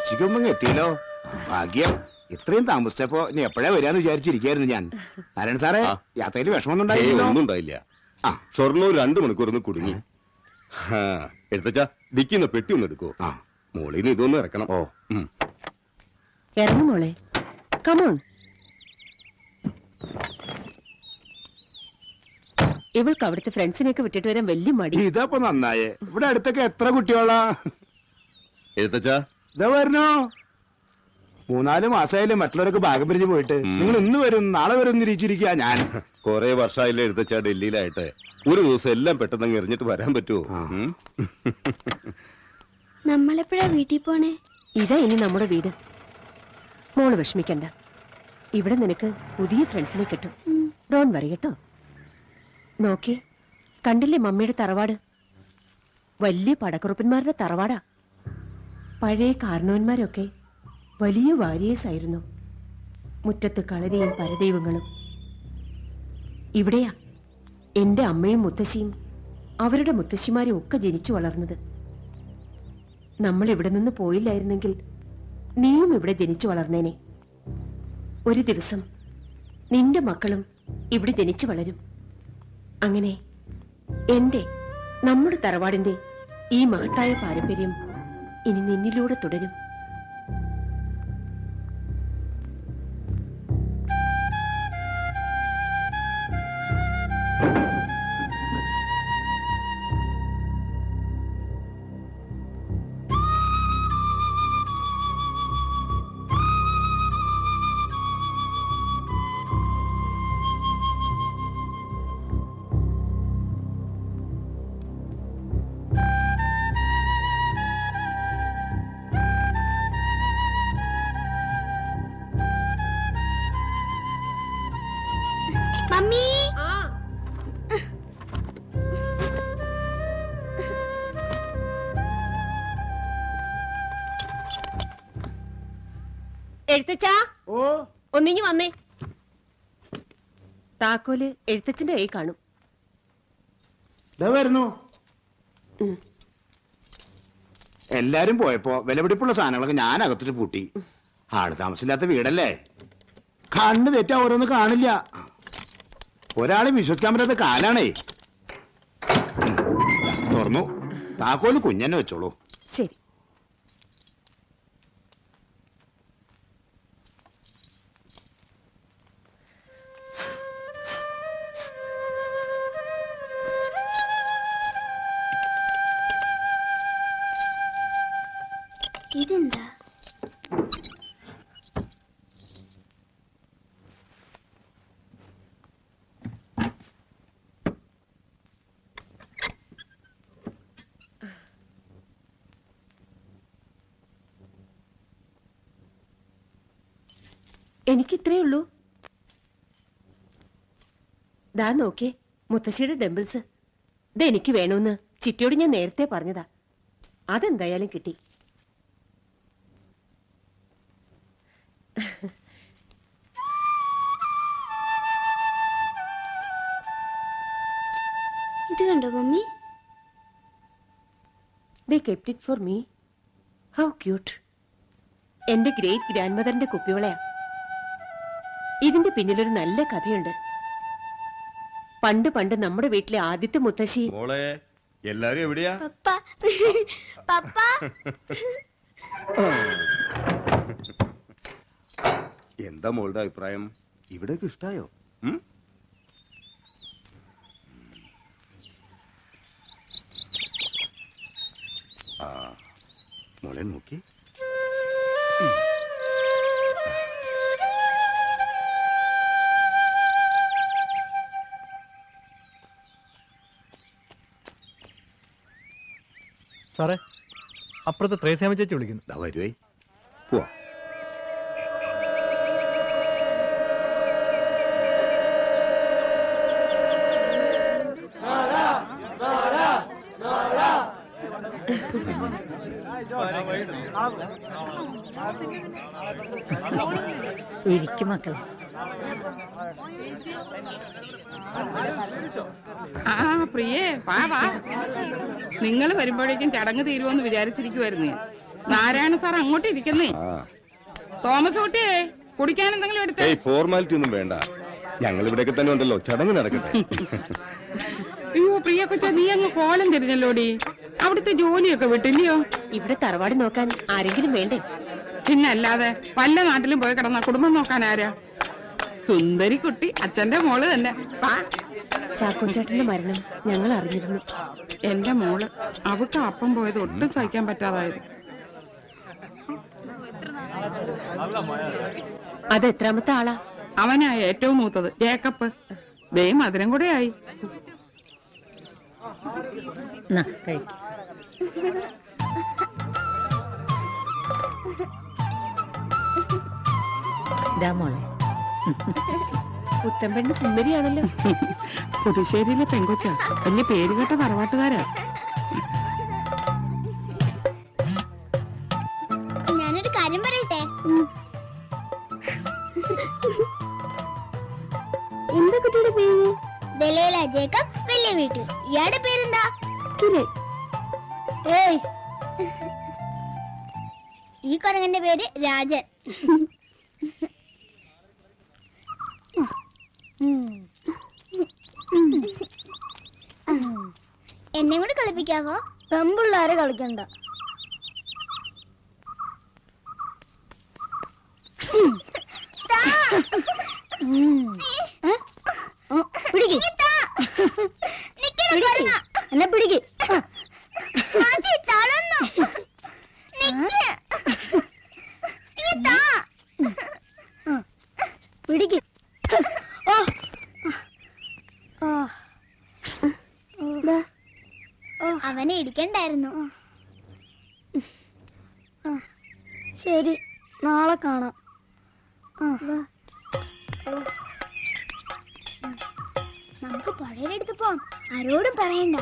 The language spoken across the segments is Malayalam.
ഉച്ചയ്ക്കൊന്നും എത്തിയല്ലോ. ഭാഗ്യം. ഇത്രയും താമസിച്ചപ്പോ ഇനി എപ്പോഴാ വരാന്ന് വിചാരിച്ചിരിക്കായിരുന്നു ഞാൻ. നാരായണ സാറേ, യാത്രയിൽ വിഷമൊന്നും ഒന്നും ഉണ്ടായില്ല. ഷൊർണൂർ 2 മണിക്കൂർ കുടുങ്ങി. എടുത്തച്ചാ ഡിക്കുന്ന പെട്ടി ഒന്ന് എടുക്കോ. മോളിന്ന് ഇതൊന്നും ഇറക്കണം. ഓ ഇറങ്ങു മോളെ, കമോൺ. ഇവൾക്ക് അവിടുത്തെ ഫ്രണ്ട്സിനെയൊക്കെ വിട്ടിട്ട് വരാൻ വലിയ മടി. ഇതപ്പോ നന്നായേ. ഇവിടെ അടുത്തൊക്കെ എത്ര കുട്ടികളാ? എടുത്തച്ചാ ഇതാ വരണോ. 3-4 മാസമായാലും മറ്റുള്ളവരൊക്കെ ഭാഗം പിരിഞ്ഞു പോയിട്ട്. നിങ്ങൾ ഇന്ന് വരും നാളെ വരും നിരീക്ഷിച്ചിരിക്കുക. ഞാൻ കൊറേ വർഷമായില്ലേ എടുത്തച്ചാ ഡൽഹിയിലായിട്ട്. ഒരു ദിവസം എല്ലാം പെട്ടെന്ന് എറിഞ്ഞിട്ട് വരാൻ പറ്റുമോ? നമ്മളെപ്പോഴാ വീട്ടിൽ പോണേ? ഇതാ ഇനി നമ്മുടെ വീട്. മോള് വിഷമിക്കണ്ട. ഇവിടെ നിനക്ക് പുതിയ ഫ്രണ്ട്സിനെ കിട്ടും. ഡോൺ വറി കേട്ടോ. നോക്കി കണ്ടില്ലേ മമ്മിയുടെ തറവാട്? വലിയ പടക്കുറുപ്പന്മാരുടെ തറവാടാ. പഴയ കാരണവന്മാരൊക്കെ വലിയ വാരിയേഴ്സ് ആയിരുന്നു. മുറ്റത്ത് കളരിയും പരദൈവങ്ങളും. ഇവിടെയാ എന്റെ അമ്മയും മുത്തശ്ശിയും അവരുടെ മുത്തശ്ശിമാരും ഒക്കെ ജനിച്ചു വളർന്നത്. നമ്മൾ ഇവിടെ നിന്ന് പോയില്ലായിരുന്നെങ്കിൽ നീയും ഇവിടെ ജനിച്ചു വളർന്നേനെ. ഒരു ദിവസം നിന്റെ മക്കളും ഇവിടെ ജനിച്ചു വളരും. അങ്ങനെ നമ്മുടെ തറവാടിന്റെ ഈ മഹത്തായ പാരമ്പര്യം ഇനി നിന്നിലൂടെ തുടരും. മമ്മി, എഴുത്തച്ഛാ, ഒന്നിങ്ങി വന്നേ. താക്കോല് എഴുത്തച്ഛന്റെ കൈ കാണും. വരുന്നു. എല്ലാരും പോയപ്പോ വിലപിടിപ്പുള്ള സാധനങ്ങളൊക്കെ ഞാൻ അകത്തിട്ട് പൂട്ടി. ആള് താമസമില്ലാത്ത വീടല്ലേ, കണ്ണ് തെറ്റാ ഓരോന്ന് കാണില്ല. ഒരാളെ വിശ്വസിക്കാൻ പറ്റാത്ത കാലാണേ. തുറന്നു. താക്കോല് കുഞ്ഞന്നെ വെച്ചോളൂ. ശരി. ഇതെന്താ? എനിക്കിത്രേ ഉള്ളൂ. ദാ നോക്കേ, മുത്തശ്ശിയുടെ ഡംബിൾസ്. ഇതെനിക്ക് വേണമെന്ന് ചിറ്റിയോട് ഞാൻ നേരത്തെ പറഞ്ഞതാ. അതെന്തായാലും കിട്ടി. ഇത് കണ്ടോ mummy? They kept it for me. How cute. എന്റെ ഗ്രേറ്റ് ഗ്രാൻഡ് മദറിന്റെ കുപ്പിവളയാ. ഇതിന്റെ പിന്നിലൊരു നല്ല കഥയുണ്ട്. പണ്ട് പണ്ട് നമ്മുടെ വീട്ടിലെ ആദ്യത്തെ മുത്തശ്ശി. മോളെ, എല്ലാരും എവിടെയാ? പപ്പ. എന്താ മോളുടെ അഭിപ്രായം? ഇവിടേക്ക് ഇഷ്ടായോ? മോളെ നോക്കി. സാറേ, അപ്പുറത്ത് ത്രേസ്യാമ ചേച്ചി വിളിക്കുന്നു. വരുവേ, പോവാ. ഇരിക്കും മക്കളെ. പ്രിയേ, വാ വാ. നിങ്ങൾ വരുമ്പോഴേക്കും ചടങ്ങ് തീരുമെന്ന് വിചാരിച്ചിരിക്കുവായിരുന്നു. നാരായണ സാർ അങ്ങോട്ട് ഇരിക്കുന്നേ. ആ തോമസ് കുട്ടിയെ കുടിക്കാൻ എന്തെങ്കിലും എടുത്തേ. ഏയ് ഫോർമാലിറ്റി ഒന്നും വേണ്ട, ഞങ്ങൾ ഇവിടെയൊക്കെ തന്നെ ഉണ്ടല്ലോ, ചടങ്ങ് നടക്കട്ടെ. അയ്യോ പ്രിയ കൊച്ച, നീ അങ്ങ് കോലം തിരിഞ്ഞല്ലോടി. അവിടുത്തെ ജോലിയൊക്കെ വിട്ടില്ലയോ? ഇവിടെ തറവാട് നോക്കാൻ ആരെങ്കിലും വേണ്ടേ? പിന്നെ അല്ലാതെ വല്ല നാട്ടിലും പോയി കിടന്ന കുടുംബം നോക്കാൻ ആരാ? സുന്ദരി കുട്ടി അച്ഛന്റെ മോള് തന്നെ. ചാക്കോച്ചേട്ടന്റെ മരണം ഞങ്ങൾ അറിഞ്ഞിരുന്നു. എന്റെ മോള്, അവക്ക് അപ്പം പോയത് ഒട്ടും സഹിക്കാൻ പറ്റാതായത്. അത് എത്രാമത്തെ ആളാ? അവനാ ഏറ്റവും മൂത്തത്, ജേക്കപ്പ്. ദേ മധുരം കൂടെ ആയി. പുത്തമ്പെണ്ണ് സുന്ദരിയാണല്ലോ. പുതുശ്ശേരിയിലെ പെങ്കൊച്ച, വലിയ പേരുകേട്ട തറവാട്ടുകാരാ. ഞാനൊരു കാര്യം പറയട്ടെ. എന്താ കുട്ടിയുടെ പേര്? ദലൈല ജേക്കബ്, വലിയ വീട്ടിൽ. ഇയാളുടെ പേരെന്താ? കിരൺ. ഏയ്, ഈ കുരങ്ങന്റെ പേര് രാജൻ. എന്നെ കൂടെ കളിപ്പിക്കാവോ? പെമ്പിള്ളാരെ കളിക്കണ്ട. എന്നെ പിടിക്ക്. പിടിക്ക്. അവനെ ഇടിക്കണ്ടായിരുന്നു. ശരി, നാളെ കാണാം. നമുക്ക് പുഴയുടെ പോവാം. ആരോടും പറയണ്ട.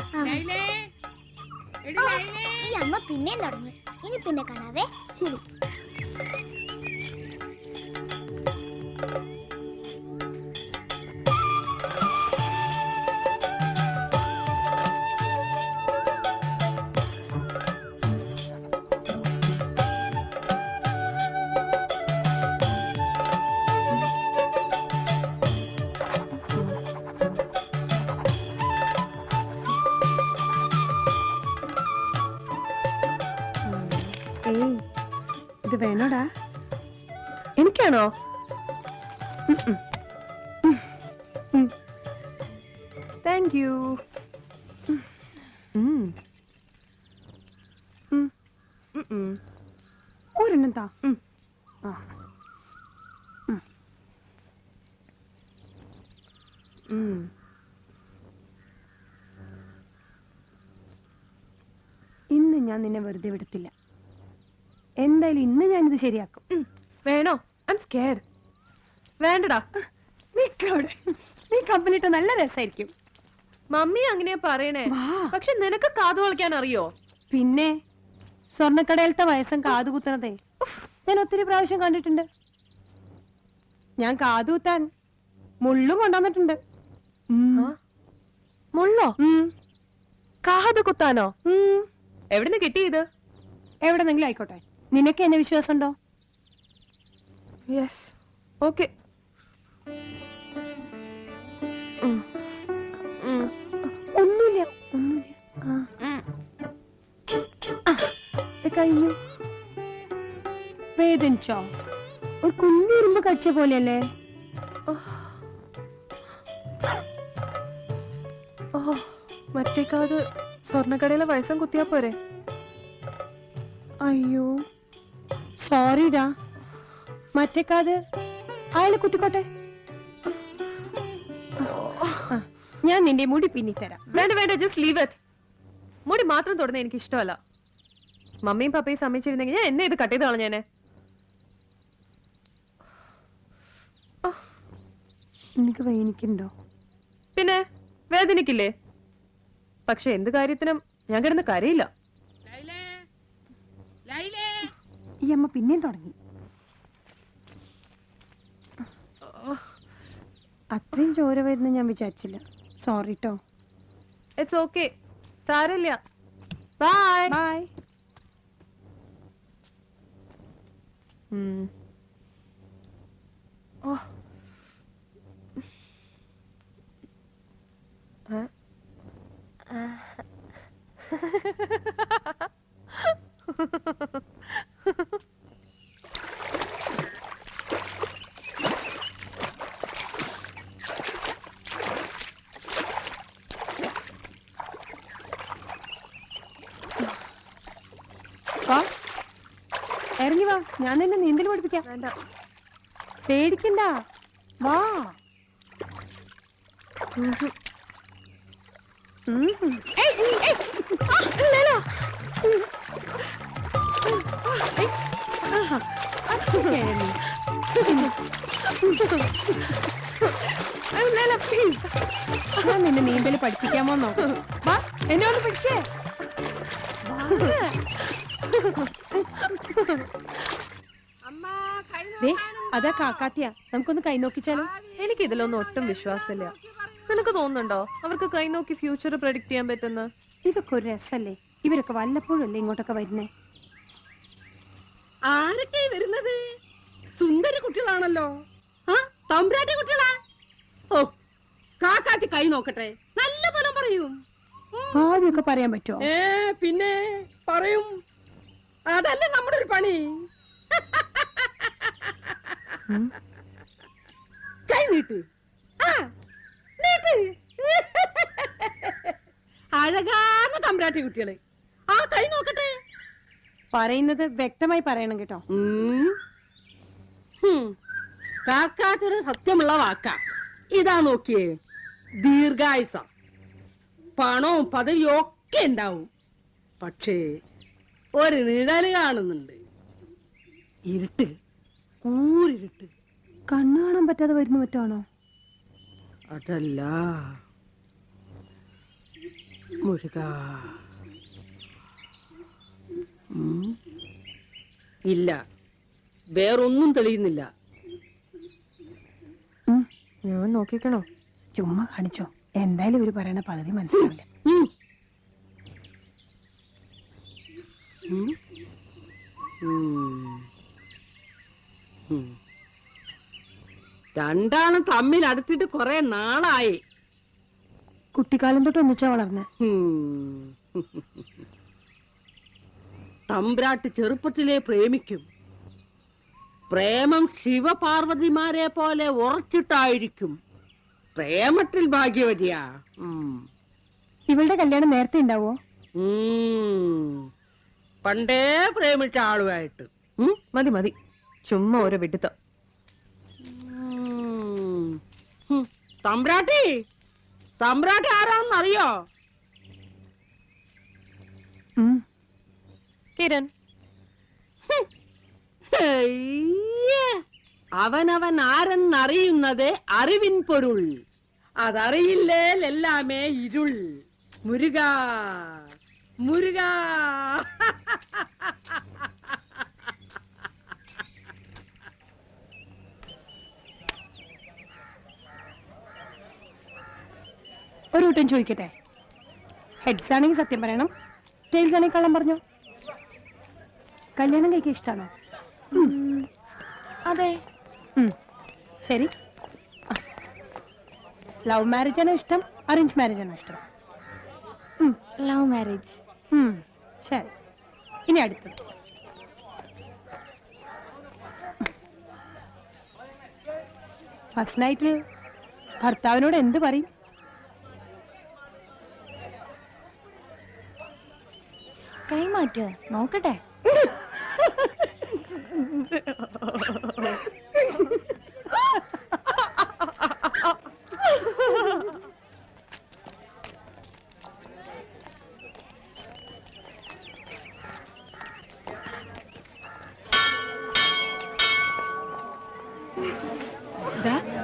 ഈ അമ്മ പിന്നെയും തുടങ്ങി. ഇനി പിന്നെ കാണാവേ. ശരി. ഇത് വേണോടാ? എനിക്കാണോ? Thank you. ഒരെണ്ണം താ. ഇന്ന് ഞാൻ നിന്നെ വെറുതെ വിടത്തില്ല. എന്തായാലും ഇന്ന് ഞാനിത് ശരിയാക്കും. വേണോ? I M scared. വേണ്ടടാ. നീ കമ്പനിട്ട് നല്ല രസായിരിക്കും. മമ്മി അങ്ങനെയാ പറയണേ. പക്ഷെ നിനക്ക് കാതു കളിക്കാൻ അറിയോ? പിന്നെ സ്വർണ്ണക്കടയിലത്തെ വയസ്സം കാതു കുത്തണതേ ഞാൻ ഒത്തിരി പ്രാവശ്യം കണ്ടിട്ടുണ്ട്. ഞാൻ കാതു കുത്താൻ മുള്ളും കൊണ്ടുവന്നിട്ടുണ്ട്. മുള്ളോ? കാത് കുത്താനോ? എവിടുന്ന് കിട്ടിയത്? എവിടെന്നെങ്കിലും ആയിക്കോട്ടെ. നിനക്ക് എന്നെ വിശ്വാസമുണ്ടോ? യെസ്. ഓക്കെ. ഒന്നുമില്ല, കഴിഞ്ഞു. വേദനിച്ചോ? ഒരു കുഞ്ഞുരുമ്പ് കടിച്ച പോലെയല്ലേ? മറ്റേക്കാത് സ്വർണ്ണക്കടയിലെ വയസ്സം കുത്തിയാ പോരെ? അയ്യോ സോറിടാ. മറ്റേക്കാത് അയാളെ കുത്തിക്കോട്ടെ. ഞാൻ നിന്റെ മുടി പിന്നിത്തരാം. വേണ്ട വേണ്ട, ജസ്റ്റ് ലീവ് ഇറ്റ്. മുടി മാത്രം തൊടുന്ന എനിക്ക് ഇഷ്ടമല്ല. മമ്മിയും പപ്പയും സമ്മതിച്ചിരുന്നെങ്കിൽ ഞാൻ എന്നെ ഇത് കട്ട് ചെയ്ത് കളഞ്ഞേനെ. നിനക്ക് വേദനിക്കുന്നുണ്ടോ? പിന്നെ വേദനിക്കില്ലേ? പക്ഷെ എന്ത് കാര്യത്തിനും ഞാൻ കിടന്ന് കരയില്ല. ഈ അമ്മ പിന്നെയും തുടങ്ങി. അത്രയും ചോര വരുന്ന ഞാൻ വിചാരിച്ചില്ല. സോറി ട്ടോ. ഇറ്റ്സ് ഓക്കെ, സാരമില്ല. Bye bye. വാ ഇറങ്ങി വാ, ഞാൻ നിന്നെ നീന്തൽ പഠിപ്പിക്കാം. വേണ്ട, പേടിക്കണ്ട, വാ. ഞാൻ നിന്നെ നീന്തൽ പഠിപ്പിക്കാമോ നോക്കാം. വാ, എന്നെ ഒന്ന് പഠിക്കേ. അതാ കാക്കാത്തിയാ, നമുക്കൊന്ന് കൈ നോക്കിച്ചാലോ? എനിക്ക് ഇതിലൊന്നും ഒട്ടും വിശ്വാസമില്ല. നിനക്ക് തോന്നുന്നുണ്ടോ അവർക്ക് കൈ നോക്കി ഫ്യൂച്ചർ പ്രെഡിക്റ്റ് ചെയ്യാൻ പറ്റുന്ന? ഇതൊക്കെ ഒരു രസല്ലേ? ഇവരൊക്കെ വല്ലപ്പോഴും അല്ലേ ഇങ്ങോട്ടൊക്കെ വരുന്നേ? ആരൊക്കെ വരുന്നത്? സുന്ദരി കുട്ടികളാണല്ലോ. തമ്പുരാട്ടി കുട്ടികളാ? ഓ, കാക്കാത്തി കൈ നോക്കട്ടെ, നല്ല ഫലം പറയും. ആദ്യമൊക്കെ പറയാൻ പറ്റുമോ? പിന്നെ പറയും, അതല്ലേ നമ്മുടെ ഒരു പണി. കൈ നീട്ട്, നീട്ട്. അഴകാർന്ന തമ്പുരാട്ടി കുട്ടികള്, ആ കൈ നോക്കട്ടെ. പറയുന്നത് വ്യക്തമായി പറയണം കേട്ടോ. കാക്കാത്തിയുടെ സത്യമുള്ള വാക്ക. ഇതാ നോക്കിയേ, ദീർഘായുസ, പണവും പദവിയും ഒക്കെ ഉണ്ടാവും. പക്ഷേ ഒരു നിഴല് കാണുന്നുണ്ട്, ഇരുട്ട്, കൂരിരുട്ട്. കണ്ണു കാണാൻ പറ്റാതെ വരുന്ന മറ്റാണോ? അതല്ല മുരുക. ഇല്ല, വേറൊന്നും തെളിയുന്നില്ല. ഞാൻ നോക്കിക്കണോ? ചുമ്മാ കാണിച്ചോ, എന്തായാലും ഇവര് പറയണ പകുതി മനസ്സിലാവില്ല. രണ്ടാളും തമ്മിൽ അടുത്തിട്ട് കുറെ നാളായി. കുട്ടിക്കാലം തൊട്ട് ഒന്നിച്ചാ വളർന്ന്. തമ്പ്രാട്ട് ചെറുപ്പത്തിലെ പ്രേമിക്കും. പ്രേമം ശിവപാർവതിമാരെ പോലെ ഉറച്ചിട്ടായിരിക്കും. പ്രേമത്തിൽ ഭാഗ്യവതിയാ. ഇവളുടെ കല്യാണം നേരത്തെ ഉണ്ടാവോ? പണ്ടേ പ്രേമിച്ച ആളുമായിട്ട്. മതി മതി, ചുമ്മാ ഓരോ വിഡിത്തം. തമ്പ്രാട്ടി, തമ്പ്രാട്ടി ആരാന്നറിയോ? കിരൺ. അവനവൻ ആരെന്നറിയുന്നത് അറിവിൻ പൊരുൾ. അതറിയില്ലേൽ എല്ലാമേ ഇരുൾ. മുരുക, മുരുക. ഒരു വട്ടം ചോദിക്കട്ടെ, ഹെഡ്സ് ആണെങ്കിൽ സത്യം പറയണം, ടെയിൽസ് ആണെങ്കിൽ കള്ളം പറഞ്ഞോ? കല്യാണം കഴിക്കാൻ ഇഷ്ടമാണോ? അതെ. ശരി, ലവ് മാരേജ് ആണോ ഇഷ്ടം, അറേഞ്ച് മാരേജ് ആണോ ഇഷ്ടം? Love marriage. ശരി, ഇനി അടുത്തത്. ഫസ്റ്റ് നൈറ്റിൽ ഭർത്താവിനോട് എന്ത് പറയും? കൈമാറ്റ നോക്കട്ടെ.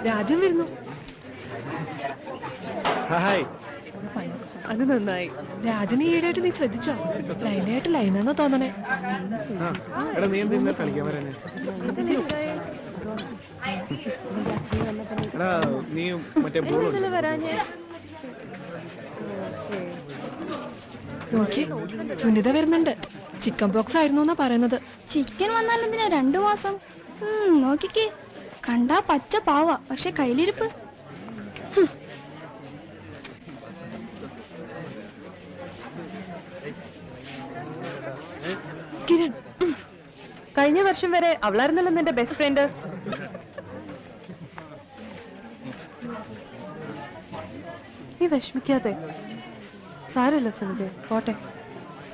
രാജൻ വരുന്നു. ഹായ്. അത് നന്നായി. രാജന് ഈയിടെയായിട്ട് നീ ശ്രദ്ധിച്ചോ? ലൈനായിട്ട് ലൈനാന്നോ തോന്നണേ. എടാ നീ എന്തെങ്കിലും കളിക്കാൻ വരാനെ? എടാ നീ മറ്റേ ബോൾ വരാഞ്ഞേ. നോക്കി സുനിത വരുന്നുണ്ട്. ചിക്കൻ ബോക്സ് ആയിരുന്നു എന്നാ പറയുന്നത്. ചിക്കൻ വന്നാൽ എന്തിനാ 2 മാസം? നോക്കിക്കേ, കണ്ടാ പച്ച പാവ, പക്ഷെ കയ്യിലിരിപ്പ്. കിരൺ, കഴിഞ്ഞ വർഷം വരെ അവളായിരുന്നല്ലോ നിന്റെ ബെസ്റ്റ് ഫ്രണ്ട്. നീ വിഷമിക്കാതെ. സാരമില്ല സുനിത, പോട്ടെ.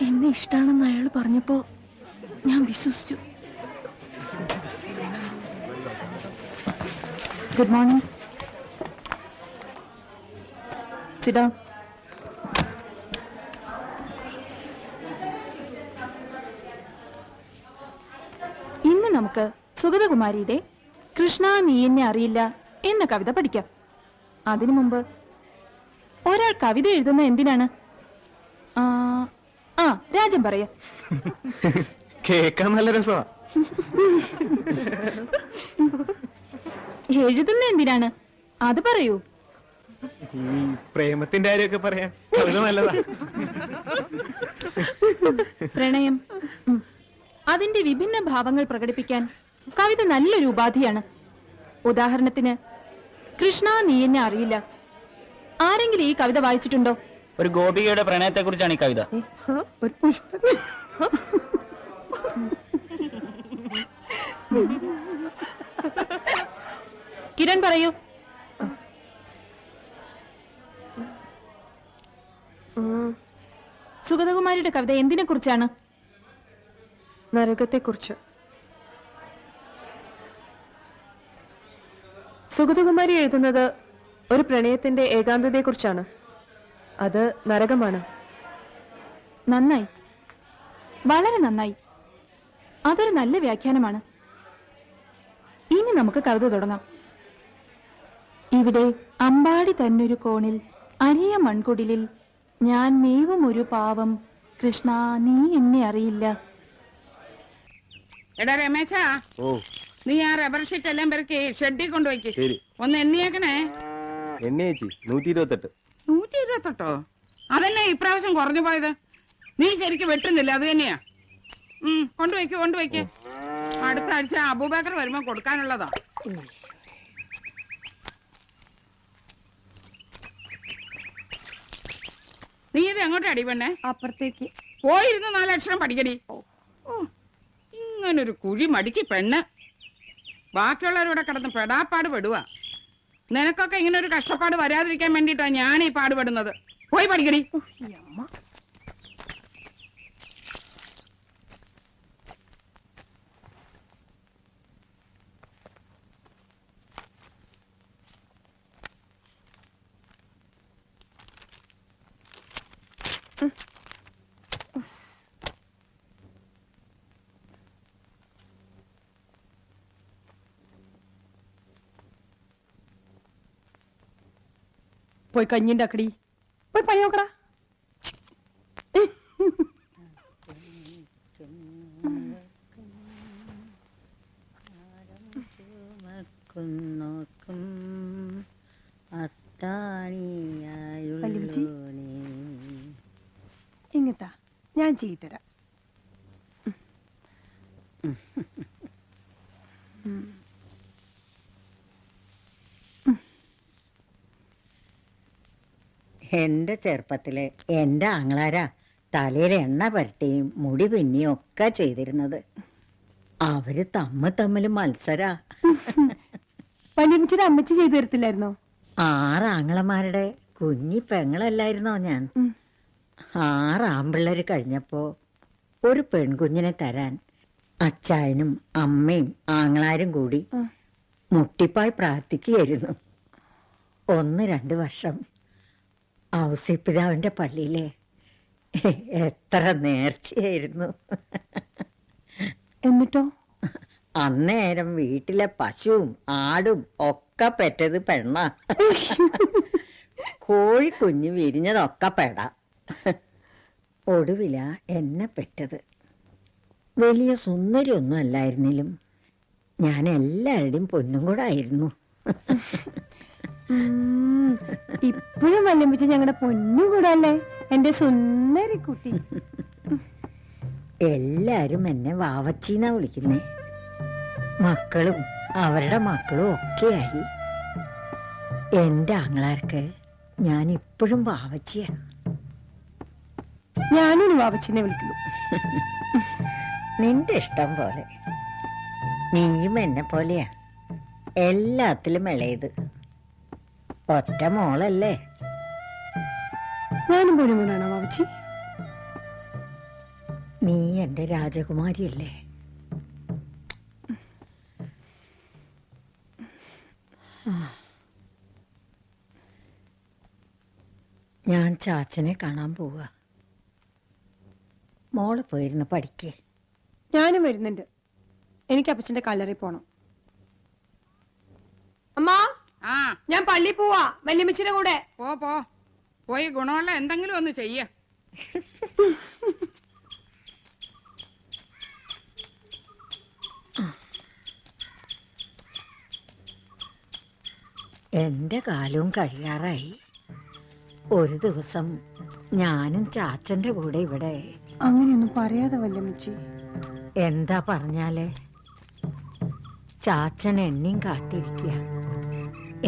എന്നെ ഇഷ്ടാണെന്ന് അയാൾ പറഞ്ഞപ്പോ ഞാൻ വിശ്വസിച്ചു. Good morning. Sit down. ഇന്ന് നമുക്ക് സുഗതകുമാരിയുടെ കൃഷ്ണ നീ എന്നെ അറിയില്ല എന്ന കവിത പഠിക്കാം. അതിനു മുമ്പ് ഒരാൾ കവിത എഴുതുന്ന എന്തിനാണ്? രാജൻ പറയാ. കേക്കാൻ നല്ല രസമാ. എഴുതുന്ന എന്തിനാണ് അത് പറയൂ. ഈ പ്രേമത്തിന്റെ കാര്യമൊക്കെ പറയാൻ കവിത നല്ലതാ. പ്രണയം, അതിന്റെ വിഭിന്ന ഭാവങ്ങൾ പ്രകടിപ്പിക്കാൻ കവിത നല്ലൊരു ഉപാധിയാണ്. ഉദാഹരണത്തിന് കൃഷ്ണ നീ എന്നെ അറിയില്ല. ആരെങ്കിലും ഈ കവിത വായിച്ചിട്ടുണ്ടോ? ഒരു ഗോപികയുടെ പ്രണയത്തെ കുറിച്ചാണ് ഈ കവിത. ഒരു പുഷ്പ. കിരൺ പറയൂ. സുഗതകുമാരിയുടെ കവിത എന്തിനെ കുറിച്ചാണ്? നരകത്തെ കുറിച്ച്. സുഗതകുമാരി എഴുതുന്നത് ഒരു പ്രണയത്തിന്റെ ഏകാന്തതയെ കുറിച്ചാണ്. അത് നരകമാണ്. നന്നായി, വളരെ നന്നായി. അതൊരു നല്ല വ്യാഖ്യാനമാണ്. ഇനി നമുക്ക് കവിത തുടങ്ങാം. ഇവിടെ അമ്പാടി തന്നൊരു കോണിൽ അരിയ മൺകുടിലിൽ ഞാൻ മേവും ഒരു പാവം കൃഷ്ണ നീ എന്നെ അറിയില്ല. എടാ രമേശാ, നീ ആ റബ്ബർ ഷീറ്റ് എല്ലാം പെറുക്കി ഷെഡിൽ കൊണ്ടുപോയിക്ക്. ഒന്ന് എണ്ണിയേക്കണേ. എണ്ണേച്ചി 128. 128? അതന്നെ ഇപ്രാവശ്യം കുറഞ്ഞു പോയത്. നീ ശരിക്കും വെട്ടുന്നില്ല, അത് തന്നെയാ. കൊണ്ടുവയ്ക്ക്. അടുത്ത ആഴ്ച അബൂബക്കർ വരുമ്പോ കൊടുക്കാനുള്ളതാ. നീ ഇത് എങ്ങോട്ട് അടി പെണ്ണേ? അപ്പുറത്തേക്ക് പോയിരുന്ന് 4 അക്ഷരം പഠിക്കടി. ഇങ്ങനൊരു കുഴി മടിച്ച് പെണ്ണ് ബാക്കിയുള്ളവരുടെ കിടന്ന് പെടാപ്പാട് പെടുക. നിനക്കൊക്കെ ഇങ്ങനെ ഒരു കഷ്ടപ്പാട് വരാതിരിക്കാൻ വേണ്ടിട്ടാ ഞാൻ ഈ പാടുപെടുന്നത്. പോയി പഠിക്കടി. പോയി കഞ്ഞിന്റെ അക്കടി പോയി പണി നോക്കടാ. ഇങ്ങത്താ ഞാൻ ചെയ്തരാം. എന്റെ ചെറുപ്പത്തില് എന്റെ ആങ്ങളാരാ തലയിൽ എണ്ണ പരട്ടിയും മുടി പിന്നിയും ഒക്കെ ചെയ്തിരുന്നത്. അവര് തമ്മിൽ മത്സരാ. പല്ലിമിച്ചിട്ട് അമ്മച്ചി ചെയ്തു തരത്തില്ലായിരുന്നോ? 6 ആങ്ങളമാരുടെ കുഞ്ഞി പെങ്ങളല്ലായിരുന്നോ ഞാൻ? 6 ആമ്പിള്ളേര് കഴിഞ്ഞപ്പോ ഒരു പെൺകുഞ്ഞിനെ തരാൻ അച്ചായനും അമ്മയും ആങ്ങളാരും കൂടി മുട്ടിപ്പായി പ്രാർത്ഥിക്കുകയായിരുന്നു. 1-2 വർഷം ഔസിപ്പിതാവിന്റെ പള്ളിയിലെ എത്ര നേർച്ചയായിരുന്നു. എന്നിട്ടോ? അന്നേരം വീട്ടിലെ പശുവും ആടും ഒക്കെ പെറ്റത് പെണ്ണ. കോഴിക്കുഞ്ഞ് വിരിഞ്ഞതൊക്കെ പെട. ഒടുവില എന്നെ പെറ്റത്. വലിയ സുന്ദരിയൊന്നും അല്ലായിരുന്നിലും ഞാൻ എല്ലാവരുടെയും പൊന്നും കൂടെ ആയിരുന്നു. ഇപ്പോഴും വല്ലമ്പിച്ച് ഞങ്ങളുടെ പൊന്നും കൂടെ അല്ലേ? എന്റെ സുന്ദരി കുട്ടി. എല്ലാരും എന്നെ വാവച്ചീന്നാ വിളിക്കുന്നേ. മക്കളും അവരുടെ മക്കളും ഒക്കെയായി. എന്റെ ആങ്ങളാർക്ക് ഞാൻ ഇപ്പോഴും വാവച്ചിയാ. ഞാനും വാവച്ചിനെ വിളിക്കുന്നു. നിന്റെ ഇഷ്ടം പോലെ. നീയും എന്നെ പോലെയാ, എല്ലാത്തിലും ഇളയത്. ഒറ്റ മോളല്ലേ. ഞാനും പോലും കൊണ്ടാണോ വാവച്ചി? നീ എന്റെ രാജകുമാരിയല്ലേ. ഞാൻ ചാച്ചനെ കാണാൻ പോവുക. മോള് പോയിരുന്ന് പഠിക്കേ. ഞാനും വരുന്നുണ്ട്. എനിക്ക് അപ്പച്ചന്റെ കല്ലറി പോണം. അമ്മാ, ആ ഞാൻ പള്ളി പോവാ വല്യമ്മച്ചിയുടെ കൂടെ. പോയി ഗുണമുള്ള എന്തെങ്കിലും ഒന്ന് ചെയ്യ. എന്റെ കാലവും കഴിയാറായി. ഒരു ദിവസം ഞാനും ചാച്ചന്റെ കൂടെ ഇവിടെ. അങ്ങനെയൊന്നും പറയാതെ വല്യമ്മച്ചി. എന്താ പറഞ്ഞാല് ചാച്ചൻ എന്നെയും കാത്തിരിക്കുക.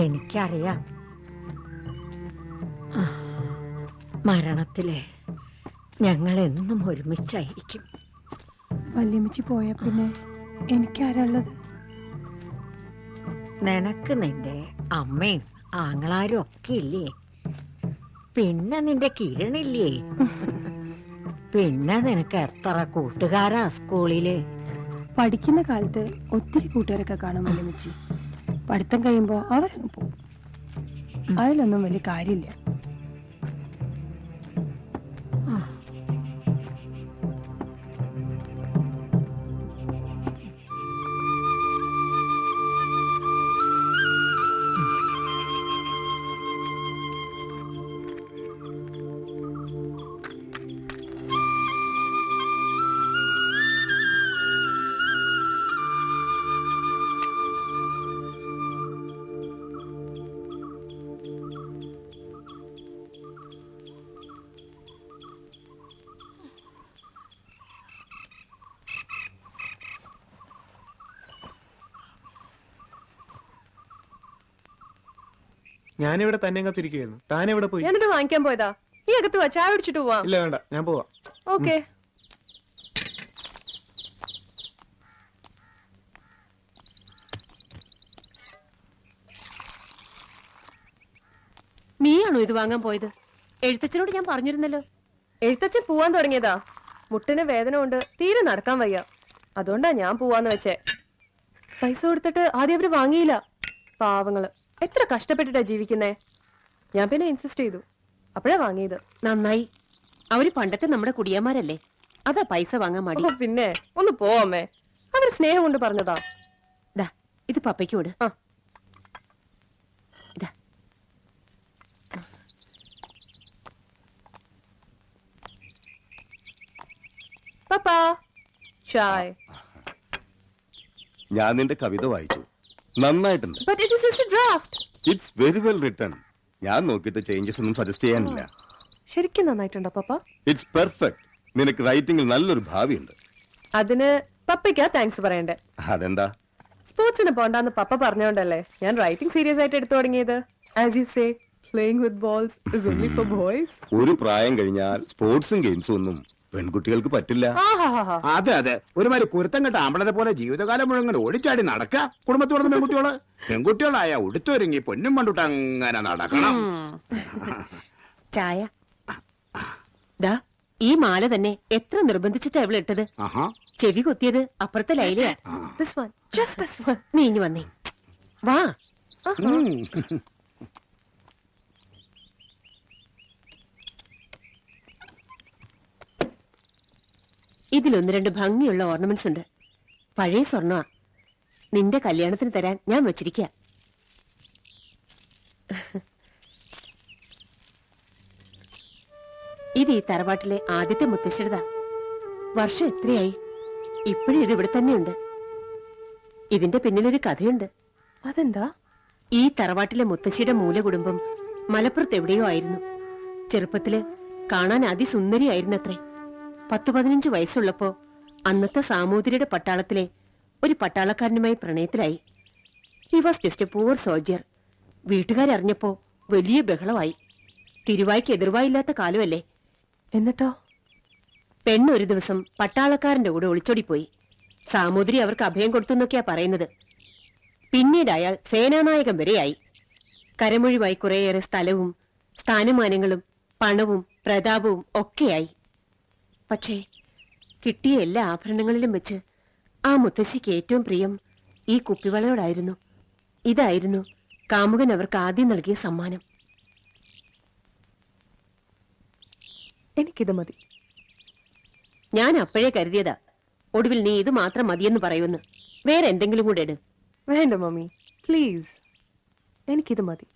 എനിക്കറിയാം. ആ, മരണത്തില് ഞങ്ങൾ എന്നും ഒരുമിച്ചായിരിക്കും. വല്യമ്മച്ചി പോയ പിന്നെ എനിക്കാരുള്ളത്? നിനക്ക് നിന്റെ അമ്മയും ആങ്ങളാരും ഒക്കെ ഇല്ലേ? പിന്നെ നിന്റെ കിരണില്ലേ? പിന്നെ നിനക്ക് എത്ര കൂട്ടുകാരാ സ്കൂളില്? പഠിക്കുന്ന കാലത്ത് ഒത്തിരി കൂട്ടുകാരൊക്കെ കാണും വല്യമ്മച്ചി. പഠിത്തം കഴിയുമ്പോ അവരങ്ങ് പോകും. അതിലൊന്നും വലിയ കാര്യമില്ല. ഞാനിവിടെ തന്നെ കത്തിരിക്കുകയായിരുന്നു. താൻ എവിടെ പോയി? ഞാനിത് വാങ്ങിക്കാൻ പോയതാ. ഈ അകത്ത് വാ, ചായ കുടിച്ചിട്ട് പോവാം. ഇല്ല വേണ്ട, ഞാൻ പോവാം. ഓക്കെ. നീയാണോ ഇത് വാങ്ങാൻ പോയത്? എഴുത്തച്ഛനോട് ഞാൻ പറഞ്ഞിരുന്നല്ലോ. എഴുത്തച്ഛൻ പോവാൻ തുടങ്ങിയതാ. മുട്ടിന് വേദന കൊണ്ട് തീരെ നടക്കാൻ വയ്യ. അതുകൊണ്ടാ ഞാൻ പോവാന്ന് വെച്ചേ. പൈസ കൊടുത്തിട്ട് ആദ്യം അവര് വാങ്ങിയില്ല. പാവങ്ങള് എത്ര കഷ്ടപ്പെട്ടിട്ടാ ജീവിക്കുന്നേ. ഞാൻ പിന്നെ ഇൻസിസ്റ്റ് ചെയ്തു. അപ്പോഴാ വാങ്ങിയത്. നന്നായി. അവര് പണ്ടത്തെ നമ്മുടെ കുടിയന്മാരല്ലേ, അതാ പൈസ വാങ്ങാൻ മടി. ഓ, പിന്നെ ഒന്ന് പോവമ്മേ. അവര് സ്നേഹം കൊണ്ട് പറഞ്ഞതാ. ദാ ഇത് പപ്പയ്ക്ക് വിട്. ആ. ഇതാ. പപ്പാ ചായ. ഞാൻ നിന്റെ കവിത വായിച്ചു, നന്നായിട്ടുണ്ട്. But it is just a draft. It's very well written. ഞാൻ നോക്കിയിട്ട് ചേഞ്ചസ് ഒന്നും സജസ്റ്റ് ചെയ്യാനില്ല. ശരിക്കും നന്നായിട്ടുണ്ടോ പപ്പ? It's perfect. നിനക്ക് റൈറ്റിംഗിൽ നല്ലൊരു ഭാവിയുണ്ട്. അതിന് പപ്പയ്ക്കാ താങ്ക്സ് പറയണ്ടേ. അതെന്താ? സ്പോർട്സിന് പോണ്ടാന്ന് പപ്പ പറഞ്ഞോണ്ടല്ലേ ഞാൻ റൈറ്റിംഗ് സീരിയസ് ആയിട്ട് എടുത്തു തുടങ്ങിയത്. As you say, playing with balls is only for boys. ഒരു പ്രായം കഴിഞ്ഞാൽ സ്പോർട്സും ഗെയിംസും ഒന്നും പെൺകുട്ടികൾക്ക് പറ്റില്ല. അതെ അതെ, ഒരുമാതിരി കുരുത്തം കെട്ട ആമ്പളനെ പോലെ ജീവിതകാലം മുഴുവൻ ഓടിച്ചാടി നടക്ക. കുടുംബത്തോടെ പെൺകുട്ടികളായ ഉടുത്തൊരുങ്ങി പൊന്നും പണ്ടിട്ട് അങ്ങനെ നടക്കണം. ചായ. ദാ ഈ മാല തന്നെ എത്ര നിർബന്ധിച്ചിട്ടാ ഇവള് ഇട്ടത്. ചെവി കൊത്തിയത് അപ്പുറത്തെ ലൈലയാ. This one, just this one. നീ ഇനി വന്നേ, വാ. ഇതിലൊന്ന് രണ്ട് ഭംഗിയുള്ള ഓർണമെന്റ്സ് ഉണ്ട്. പഴയ സ്വർണ്ണ. നിന്റെ കല്യാണത്തിന് തരാൻ ഞാൻ വെച്ചിരിക്ക. ഇത് ഈ തറവാട്ടിലെ ആദ്യത്തെ മുത്തശ്ശിയുടേതാ. വർഷം എത്രയായി, ഇപ്പോഴും ഇത് ഇവിടെ തന്നെയുണ്ട്. ഇതിന്റെ പിന്നിലൊരു കഥയുണ്ട്. അതെന്താ? ഈ തറവാട്ടിലെ മുത്തശ്ശിയുടെ മൂല കുടുംബം മലപ്പുറത്ത് എവിടെയോ ആയിരുന്നു. ചെറുപ്പത്തില് കാണാൻ അതിസുന്ദരിയായിരുന്നത്രേ. 10-15 വയസ്സുള്ളപ്പോ അന്നത്തെ സാമൂതിരിയുടെ പട്ടാളത്തിലെ ഒരു പട്ടാളക്കാരനുമായി പ്രണയത്തിലായി. He was just a poor soldier. വീട്ടുകാരറിഞ്ഞപ്പോ വലിയ ബഹളമായി. തിരുവായ്ക്ക് എതിർവായില്ലാത്ത കാലമല്ലേ. എന്നിട്ടോ? പെണ്ണ് ഒരു ദിവസം പട്ടാളക്കാരന്റെ കൂടെ ഒളിച്ചോടിപ്പോയി. സാമൂതിരി അവർക്ക് അഭയം കൊടുത്തെന്നൊക്കെയാ പറയുന്നത്. പിന്നീട് അയാൾ സേനാനായകൻ വരെയായി. കരമൊഴിവായി കുറേയേറെ സ്ഥലവും സ്ഥാനമാനങ്ങളും പണവും പ്രതാപവും ഒക്കെയായി. പക്ഷേ കിട്ടിയ എല്ലാ ആഭരണങ്ങളിലും വെച്ച് ആ മുത്തശ്ശിക്ക് ഏറ്റവും പ്രിയം ഈ കുപ്പിവളയോടായിരുന്നു. ഇതായിരുന്നു കാമുകൻ അവർക്ക് ആദ്യം നൽകിയ സമ്മാനം. എനിക്കിത് മതി. ഞാൻ അപ്പോഴേ കരുതിയതാ. ഒടുവിൽ നീ ഇത് മാത്രം മതിയെന്ന് പറയുമെന്ന്. വേറെ എന്തെങ്കിലും കൂടെ ഇട്. വേണ്ട മമ്മി, പ്ലീസ്, എനിക്കിത് മതി.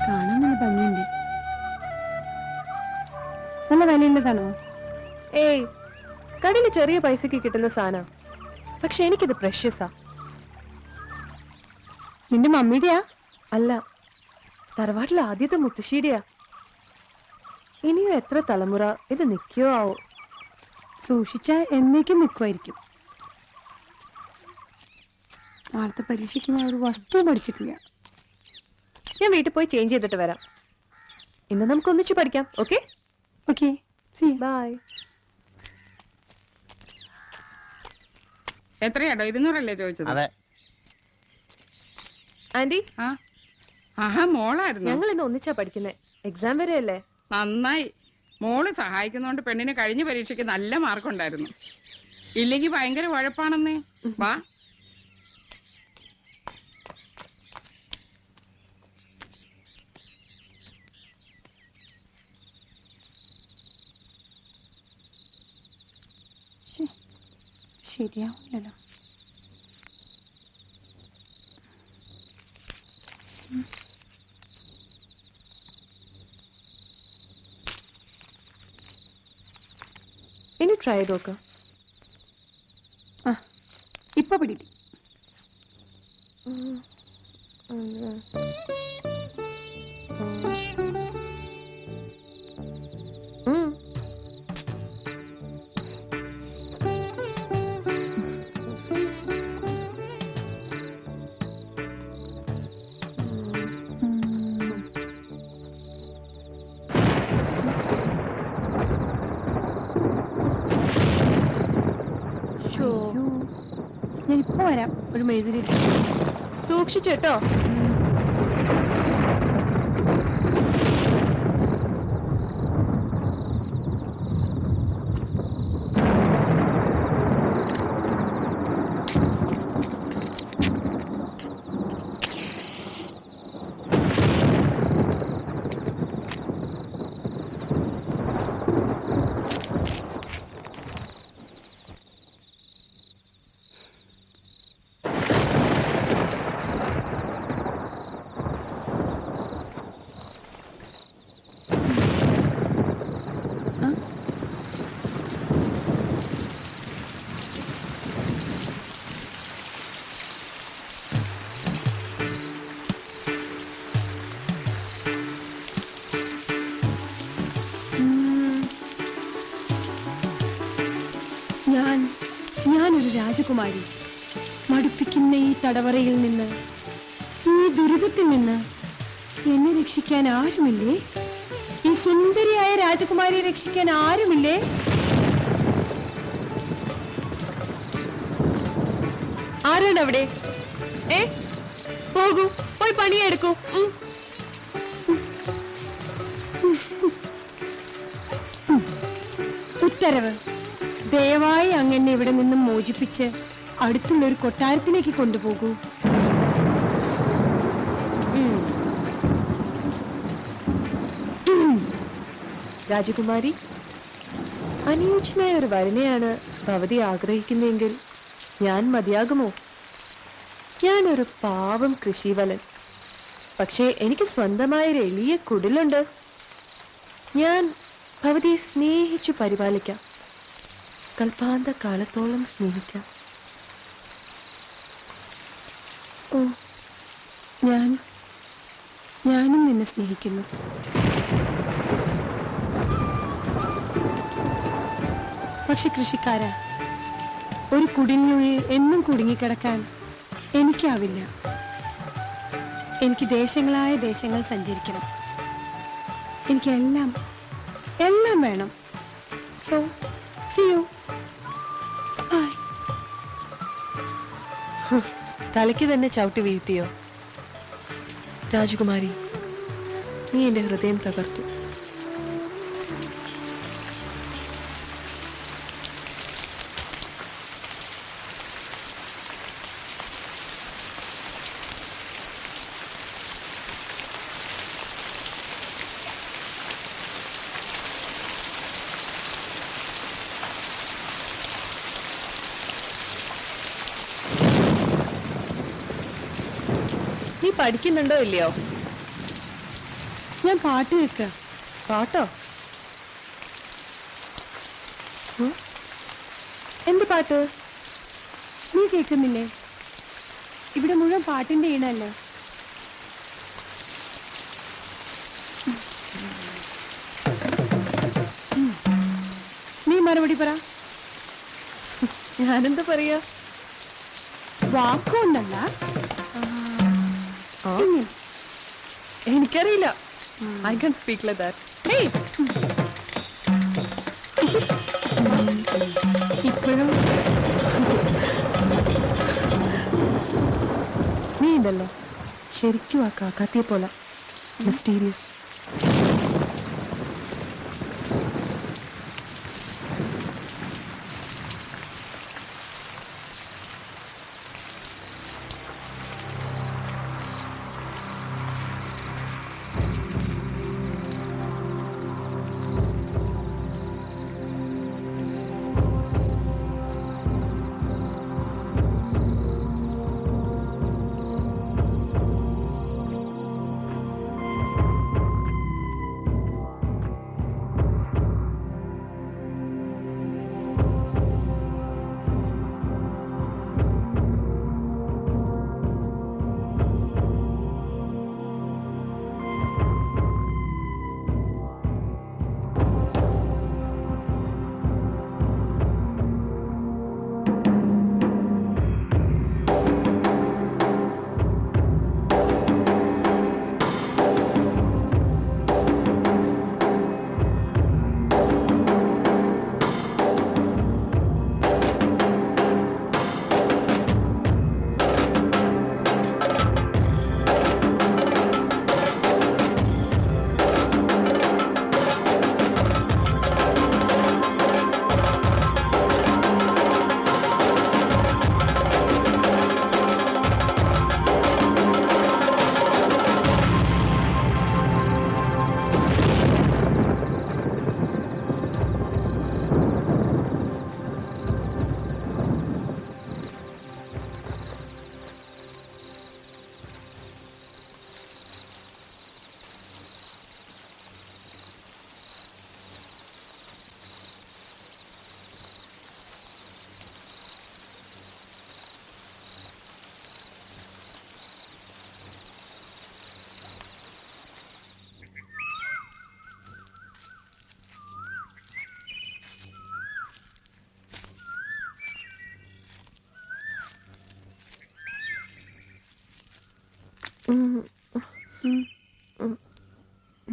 കാണാൻ നല്ല ഭംഗിയുണ്ട്. നല്ല വിലയുള്ളതാണോ? ഏയ്, കടയിൽ ചെറിയ പൈസക്ക് കിട്ടുന്ന സാധനം. പക്ഷെ എനിക്കിത് പ്രഷ്യസാ. നിന്റെ മമ്മിയുടെയാ? അല്ല, തറവാട്ടിലെ ആദ്യത്തെ മുത്തശ്ശിയുടെയാ. ഇനിയും എത്ര തലമുറ ഇത് നിൽക്കോ ആവോ. സൂക്ഷിച്ച എന്നേക്കും നിൽക്കുമായിരിക്കും. നാളത്തെ പരീക്ഷയ്ക്ക് ഞാൻ ഒരു വസ്തു പഠിച്ചിട്ടില്ല. ഞാൻ വീട്ടിൽ പോയി ചേഞ്ച് ചെയ്തിട്ട് വരാം. ഇന്ന് നമുക്ക് ഒന്നിച്ചു പഠിക്കാം. Okay okay, see bye. എത്രയാടോ? 200 ചോദിച്ചത്? അതെ. ആന്റി, ആഹാ, മോളായിരുന്നു. ഞങ്ങൾ ഇന്ന് ഒന്നിച്ചാ പഠിക്കുന്നേ. എക്സാം വരെയല്ലേ? നന്നായി. മോള് സഹായിക്കുന്നോണ്ട് പെണ്ണിന് കഴിഞ്ഞ പരീക്ഷയ്ക്ക് നല്ല മാർക്കുണ്ടായിരുന്നു. ഇല്ലെങ്കിൽ ഭയങ്കര ഉഴപ്പാണെന്നേ. വാ. ശരിയാവില്ലല്ലോ. ഇനി ട്രൈ ചെയ്ത് നോക്കാം. ഇപ്പൊ പിടിക്കും. ഞാൻ ഇപ്പൊ വരാം. ഒരു മെഴുതിരി സൂക്ഷിച്ചേട്ടോ. ഞാനൊരു രാജകുമാരി. മടുപ്പിക്കുന്ന ഈ തടവറയിൽ നിന്ന്, ഈ ദുരിതത്തിൽ നിന്ന് എന്നെ രക്ഷിക്കാൻ ആരുമില്ലേ? ഈ സുന്ദരിയായ രാജകുമാരിയെ രക്ഷിക്കാൻ ആരുമില്ലേ? ആരാണ് അവിടെ? പോകൂ, പോയി പണിയെടുക്കൂ. ഉത്തരവ്. ദയവായി അങ്ങനെ ഇവിടെ നിന്നും മോചിപ്പിച്ച് അടുത്തുള്ള ഒരു കൊട്ടാരത്തിലേക്ക് കൊണ്ടുപോകൂ. രാജകുമാരി, അനുയോജ്യനായ ഒരു വരനെയാണ് ഭവതി ആഗ്രഹിക്കുന്നെങ്കിൽ ഞാൻ മതിയാകുമോ? ഞാനൊരു പാവം കൃഷിവലൻ. പക്ഷേ എനിക്ക് സ്വന്തമായൊരു എളിയ കുടിലുണ്ട്. ഞാൻ ഭവതിയെ സ്നേഹിച്ചു പരിപാലിക്കാം. കൽപ്പാന്ത കാലത്തോളം സ്നേഹിക്കാം. ഓ, ഞാനും നിന്നെ സ്നേഹിക്കുന്നു. പക്ഷെ കൃഷിക്കാരാ, ഒരു കുടിലിനുള്ളിൽ എന്നും കുടുങ്ങിക്കിടക്കാൻ എനിക്കാവില്ല. എനിക്ക് ദേശങ്ങളായ ദേശങ്ങൾ സഞ്ചരിക്കണം. എനിക്ക് എല്ലാം വേണം. So see you. തലയ്ക്ക് തന്നെ ചവിട്ടി വീഴ്ത്തിയോ? രാജകുമാരി, നീ എന്റെ ഹൃദയം തകർത്തു. നീ പഠിക്കുന്നുണ്ടോ ഇല്ലയോ? ഞാൻ പാട്ട് കേൾക്കുക. പാട്ടോ? എന്ത് പാട്ട്? നീ കേൾക്കുന്നില്ലേ? ഇവിടെ മുഴുവൻ പാട്ടിന്റെ ഈണല്ലേ. നീ മറുപടി പറ. ഞാനെന്താ പറയാ? വാക്കുകൊണ്ടല്ല, എനിക്കറിയില്ല. I can speak like that. ഇപ്പോഴും നീ ഉണ്ടല്ലോ ശരിക്കും ആ കാക്കാത്തിയെ പോലെ മിസ്റ്റീരിയസ്.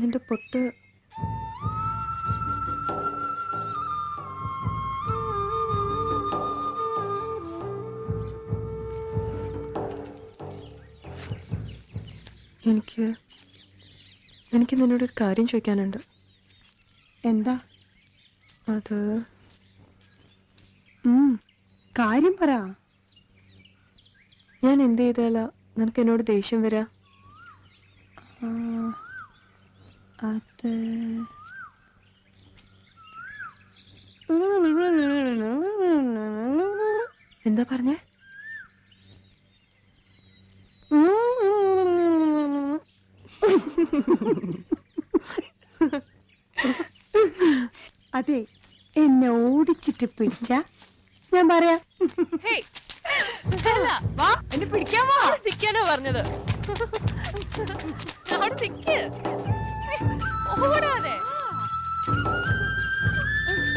നിന്റെ പൊട്ട് എനിക്ക് നിന്നോടൊരു കാര്യം ചോദിക്കാനുണ്ട്. എന്താ അത്? കാര്യം പറ. ഞാൻ എന്ത് ചെയ്താലാ നിനക്ക് എന്നോട് ദേഷ്യം വരാ? അത് എന്താ പറഞ്ഞേ? അതെ, എന്നെ ഓടിച്ചിട്ട് പിടിച്ച ഞാൻ പറയാം. വാ എന്നെ പിടിക്കാമോ? നിക്കാനോ പറഞ്ഞത്? അവിടെ നിക്ക്. ഓടാതെ.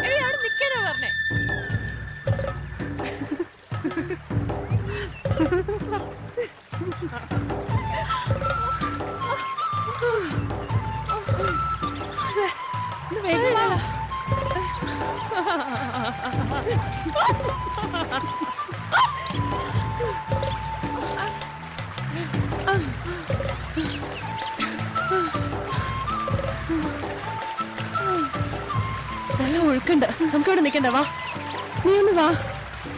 അവിടെ നിക്കാനോ പറഞ്ഞേ? നല്ല ഒഴുക്കുണ്ട്, നമുക്കിവിടെ നിൽക്കണ്ട. വാ, നീ ഒന്ന് വാ.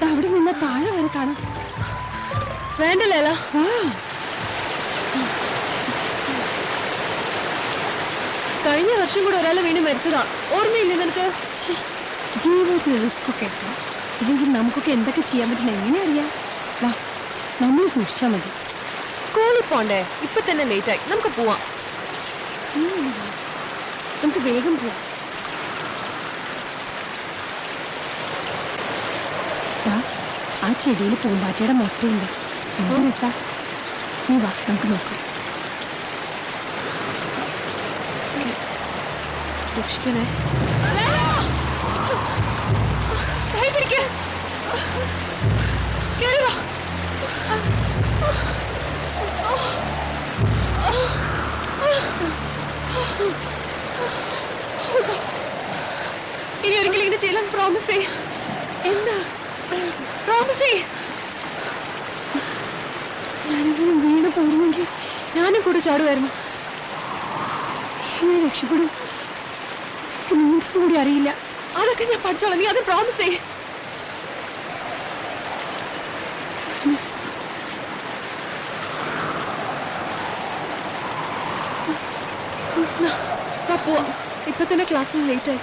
അവിടെ നിന്ന താഴെ വരെ കാണാം. വേണ്ടല്ലോ. കഴിഞ്ഞ വർഷം കൂടെ ഒരാളെ വീണ്ടും മരിച്ചതാ, ഓർമ്മയില്ലേ നിനക്ക്? ജീവിതത്തിൽ റിസ്ക് ഒക്കെ എടുക്കണം, ഇല്ലെങ്കിൽ നമുക്കൊക്കെ എന്തൊക്കെ ചെയ്യാൻ പറ്റുന്ന എങ്ങനെ അറിയാം? വാ, നമ്മൾ സൂക്ഷിച്ചാൽ മതി. സ്കൂളിൽ പോണ്ടേ? ഇപ്പൊ തന്നെ ലേറ്റ് ആയി, നമുക്ക് പോവാം. നമുക്ക് വേഗം പോവാം. ആ ചെടിയിൽ പൂമ്പാറ്റയുടെ മൊത്തമുണ്ട്, എന്ത് രസാ. നീ വാ, നമുക്ക് നോക്കാം. സൂക്ഷിക്കണേ. ഇനി ഒരിക്കലും ഇങ്ങനെ ചെയ്യാൻ പ്രോമിസ് ചെയ്യ. എന്താ പ്രോമിസ് ചെയ്യ? ഞാനെങ്കിലും വീണ് പോയിരുന്നെങ്കിൽ ഞാനും കൂടെ ചാടുമായിരുന്നു. എങ്ങനെ രക്ഷപ്പെടും? നീന്തും കൂടി അറിയില്ല. അതൊക്കെ ഞാൻ പഠിച്ചോളാം, നീ അത് പ്രോമിസ് ചെയ്യ. പോവാം, ഇപ്പൊ തന്നെ ക്ലാസ്സിൽ ലേറ്റ് ആയി.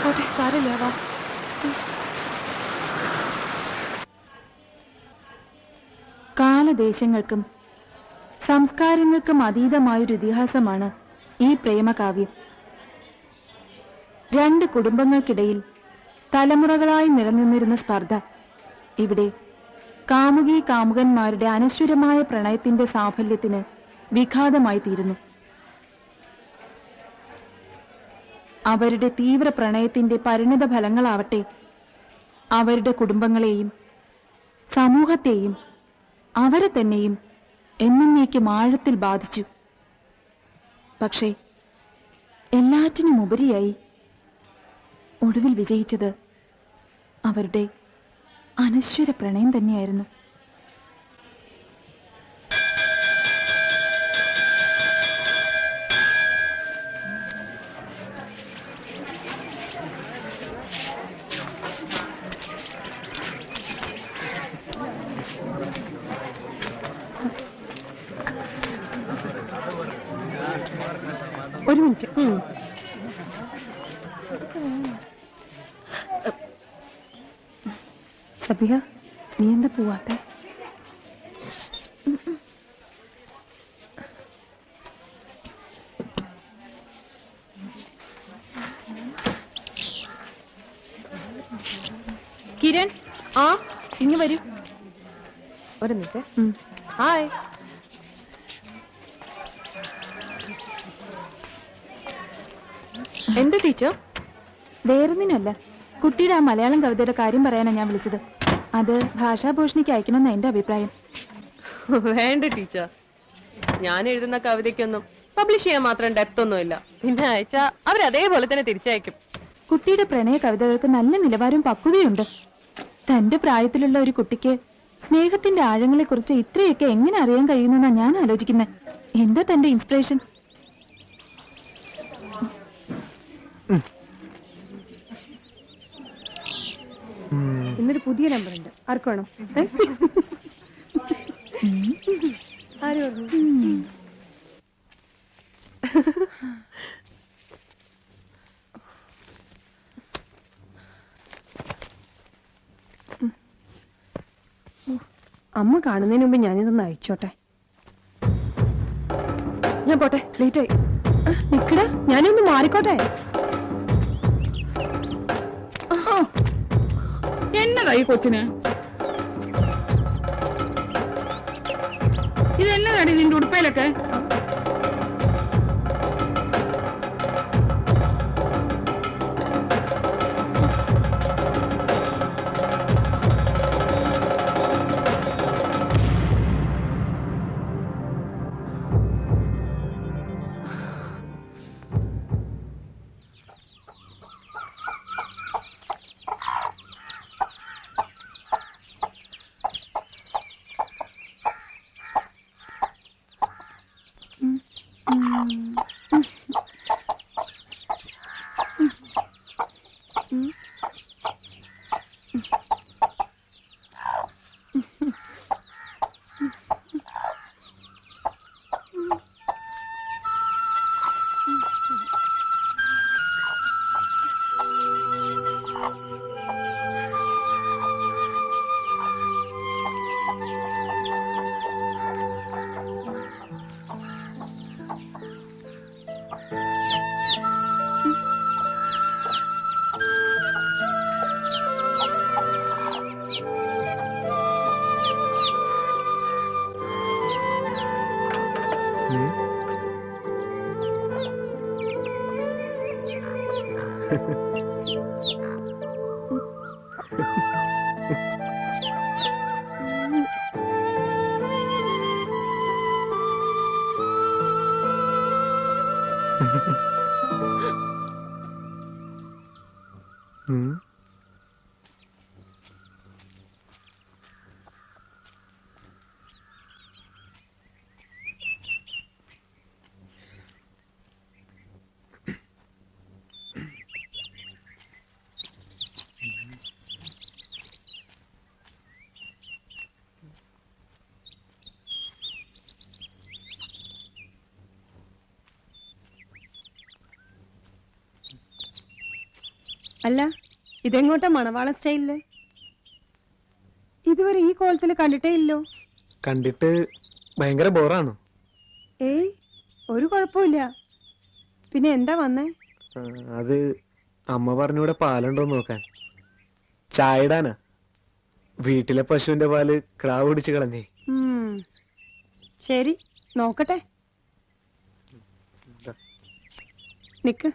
ഓട്ടെ, സാരമില്ല, വാ. കാലദേശങ്ങൾക്കും സംസ്കാരങ്ങൾക്കും അതീതമായൊരു ഇതിഹാസമാണ് ഈ പ്രേമകാവ്യം. രണ്ട് കുടുംബങ്ങൾക്കിടയിൽ തലമുറകളായി നിലനിന്നിരുന്ന സ്പർദ്ധ ഇവിടെ കാമുകി കാമുകന്മാരുടെ അനശ്വരമായ പ്രണയത്തിന്റെ സാഫല്യത്തിന് വിഘാതമായി തീരുന്നു. അവരുടെ തീവ്ര പ്രണയത്തിന്റെ പരിണിത ഫലങ്ങളാവട്ടെ അവരുടെ കുടുംബങ്ങളെയും സമൂഹത്തെയും അവരെ തന്നെയും എന്നേക്കും ആഴത്തിൽ ബാധിച്ചു. പക്ഷേ എല്ലാറ്റിനും ഉപരിയായി ഒടുവിൽ വിജയിച്ചത് അവരുടെ അനശ്വര പ്രണയം തന്നെയായിരുന്നു. ഒരു മിനിറ്റ്. സബിഹ, നീ എന്താ പോവാത്തെ? കിരൺ, ആ ഇങ്ങ് വരൂ. ഒരു മിനിറ്റ്. ഹായ്. എന്താ ടീച്ചർ? വേറൊന്നിനല്ല, കുട്ടിയുടെ ആ മലയാളം കവിതയുടെ കാര്യം പറയാനാണ് ഞാൻ വിളിച്ചത്. അത് ഭാഷാഭൂഷണിക്ക് അയക്കണമെന്ന എന്റെ അഭിപ്രായം. വേണ്ട ടീച്ചർ, ഞാൻ എഴുതുന്ന കവിതയ്ക്കൊന്നും പബ്ലിഷ് ചെയ്യാൻ മാത്രം ഡെപ്ത് ഒന്നുമില്ല. പിന്നെ അയച്ചാ അവരതേപോലെ തന്നെ തിരിച്ചയക്കും. കുട്ടിയുടെ പ്രണയ കവിതകൾക്ക് നല്ല നിലവാരവും പക്വതയുണ്ട്. തന്റെ പ്രായത്തിലുള്ള ഒരു കുട്ടിക്ക് സ്നേഹത്തിന്റെ ആഴങ്ങളെ കുറിച്ച് ഇത്രയൊക്കെ എങ്ങനെ അറിയാൻ കഴിയുമെന്നാണ് ഞാൻ ആലോചിക്കുന്നത്. എന്താ തന്റെ ഇൻസ്പിറേഷൻ? ഇന്നൊരു പുതിയ നമ്പർ ഉണ്ട്, ആർക്ക് വേണം? ആര് പറഞ്ഞു? അമ്മ കാണുന്നതിന് മുമ്പ് ഞാനിതൊന്ന് അയച്ചോട്ടെ. ഞാൻ പോട്ടെ, ലേറ്റ് ആയി. നിക്കടാ, ഞാനൊന്ന് മാറിക്കോട്ടെ. എന്നതാ ഈ കൊച്ചിന്? ഇത് എന്നതാടി നിന്റെ ഉടുപ്പയിലൊക്കെ? അല്ല, ഇതെങ്ങോട്ടാ മണവാള സ്റ്റൈലില്? ഇതുവരെ ഈ കോലത്തില് കണ്ടിട്ടേ ഇല്ലോ. കണ്ടിട്ട് ഭയങ്കര ബോറാണോ? ഏയ്, ഒരു കുഴപ്പമില്ല. പിന്നെ എന്താ വന്നേ? അത് അമ്മ പറഞ്ഞൂടെ പാലുണ്ടോന്ന് നോക്കാൻ. ചായ ഇടാനാ. വീട്ടിലെ പശുവിന്റെ പാല് ക്രാവ് കുടിച്ച് കളഞ്ഞേ. ശരി, നോക്കട്ടെ. നിക്ക്.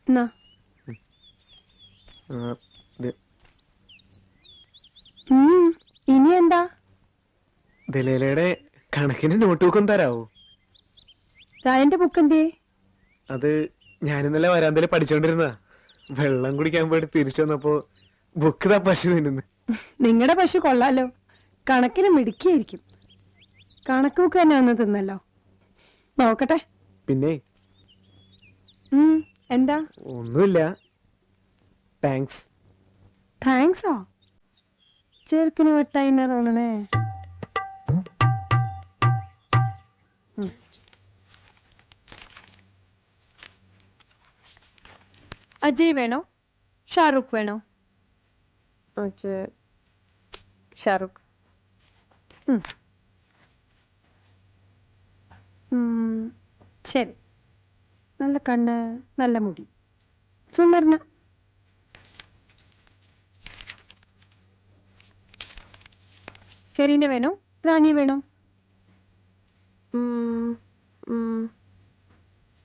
എന്നാ ഇനി എന്താ? ദലീലയുടെ കണക്കിന് നോട്ട് ബുക്കും തരാവോ? രായന്റെ ബുക്ക് എന്തേ? അത് ഞാനിന്നലെ വരാന്തല് പഠിച്ചോണ്ടിരുന്നതാ. വെള്ളം കുടിക്കാൻ പോയിട്ട് തിരിച്ചു വന്നപ്പോ ബുക്ക് താ പശു തിന്നുന്നു. നിങ്ങളുടെ പശു കൊള്ളാലോ, കണക്കിന് മിടുക്കിയായിരിക്കും. കണക്ക് ബുക്ക് തന്നെ ഒന്ന് തിന്നല്ലോ. നോക്കട്ടെ. പിന്നെ എന്താ? ഒന്നുമില്ല. താങ്ക്സ്. താങ്ക്സോ? ചെറുക്കിന് വെട്ടായിന്നാ തോന്നണേ. അജയ് വേണോ ഷാറുഖ് വേണോ? ഷാറുഖ്. ശരി. നല്ല കണ്ണ്, നല്ല മുടി, സുന്ദരന. കരീന വേണോ റാണി വേണോ?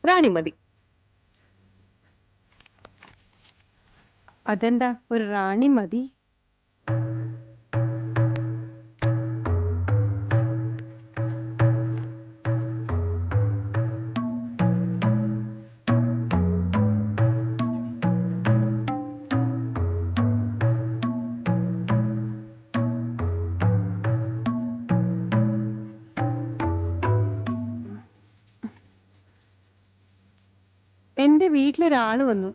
റാണി മതി. അതെന്താ ഒരു റാണി മതി? എന്റെ വീട്ടിലൊരാള് വന്നു.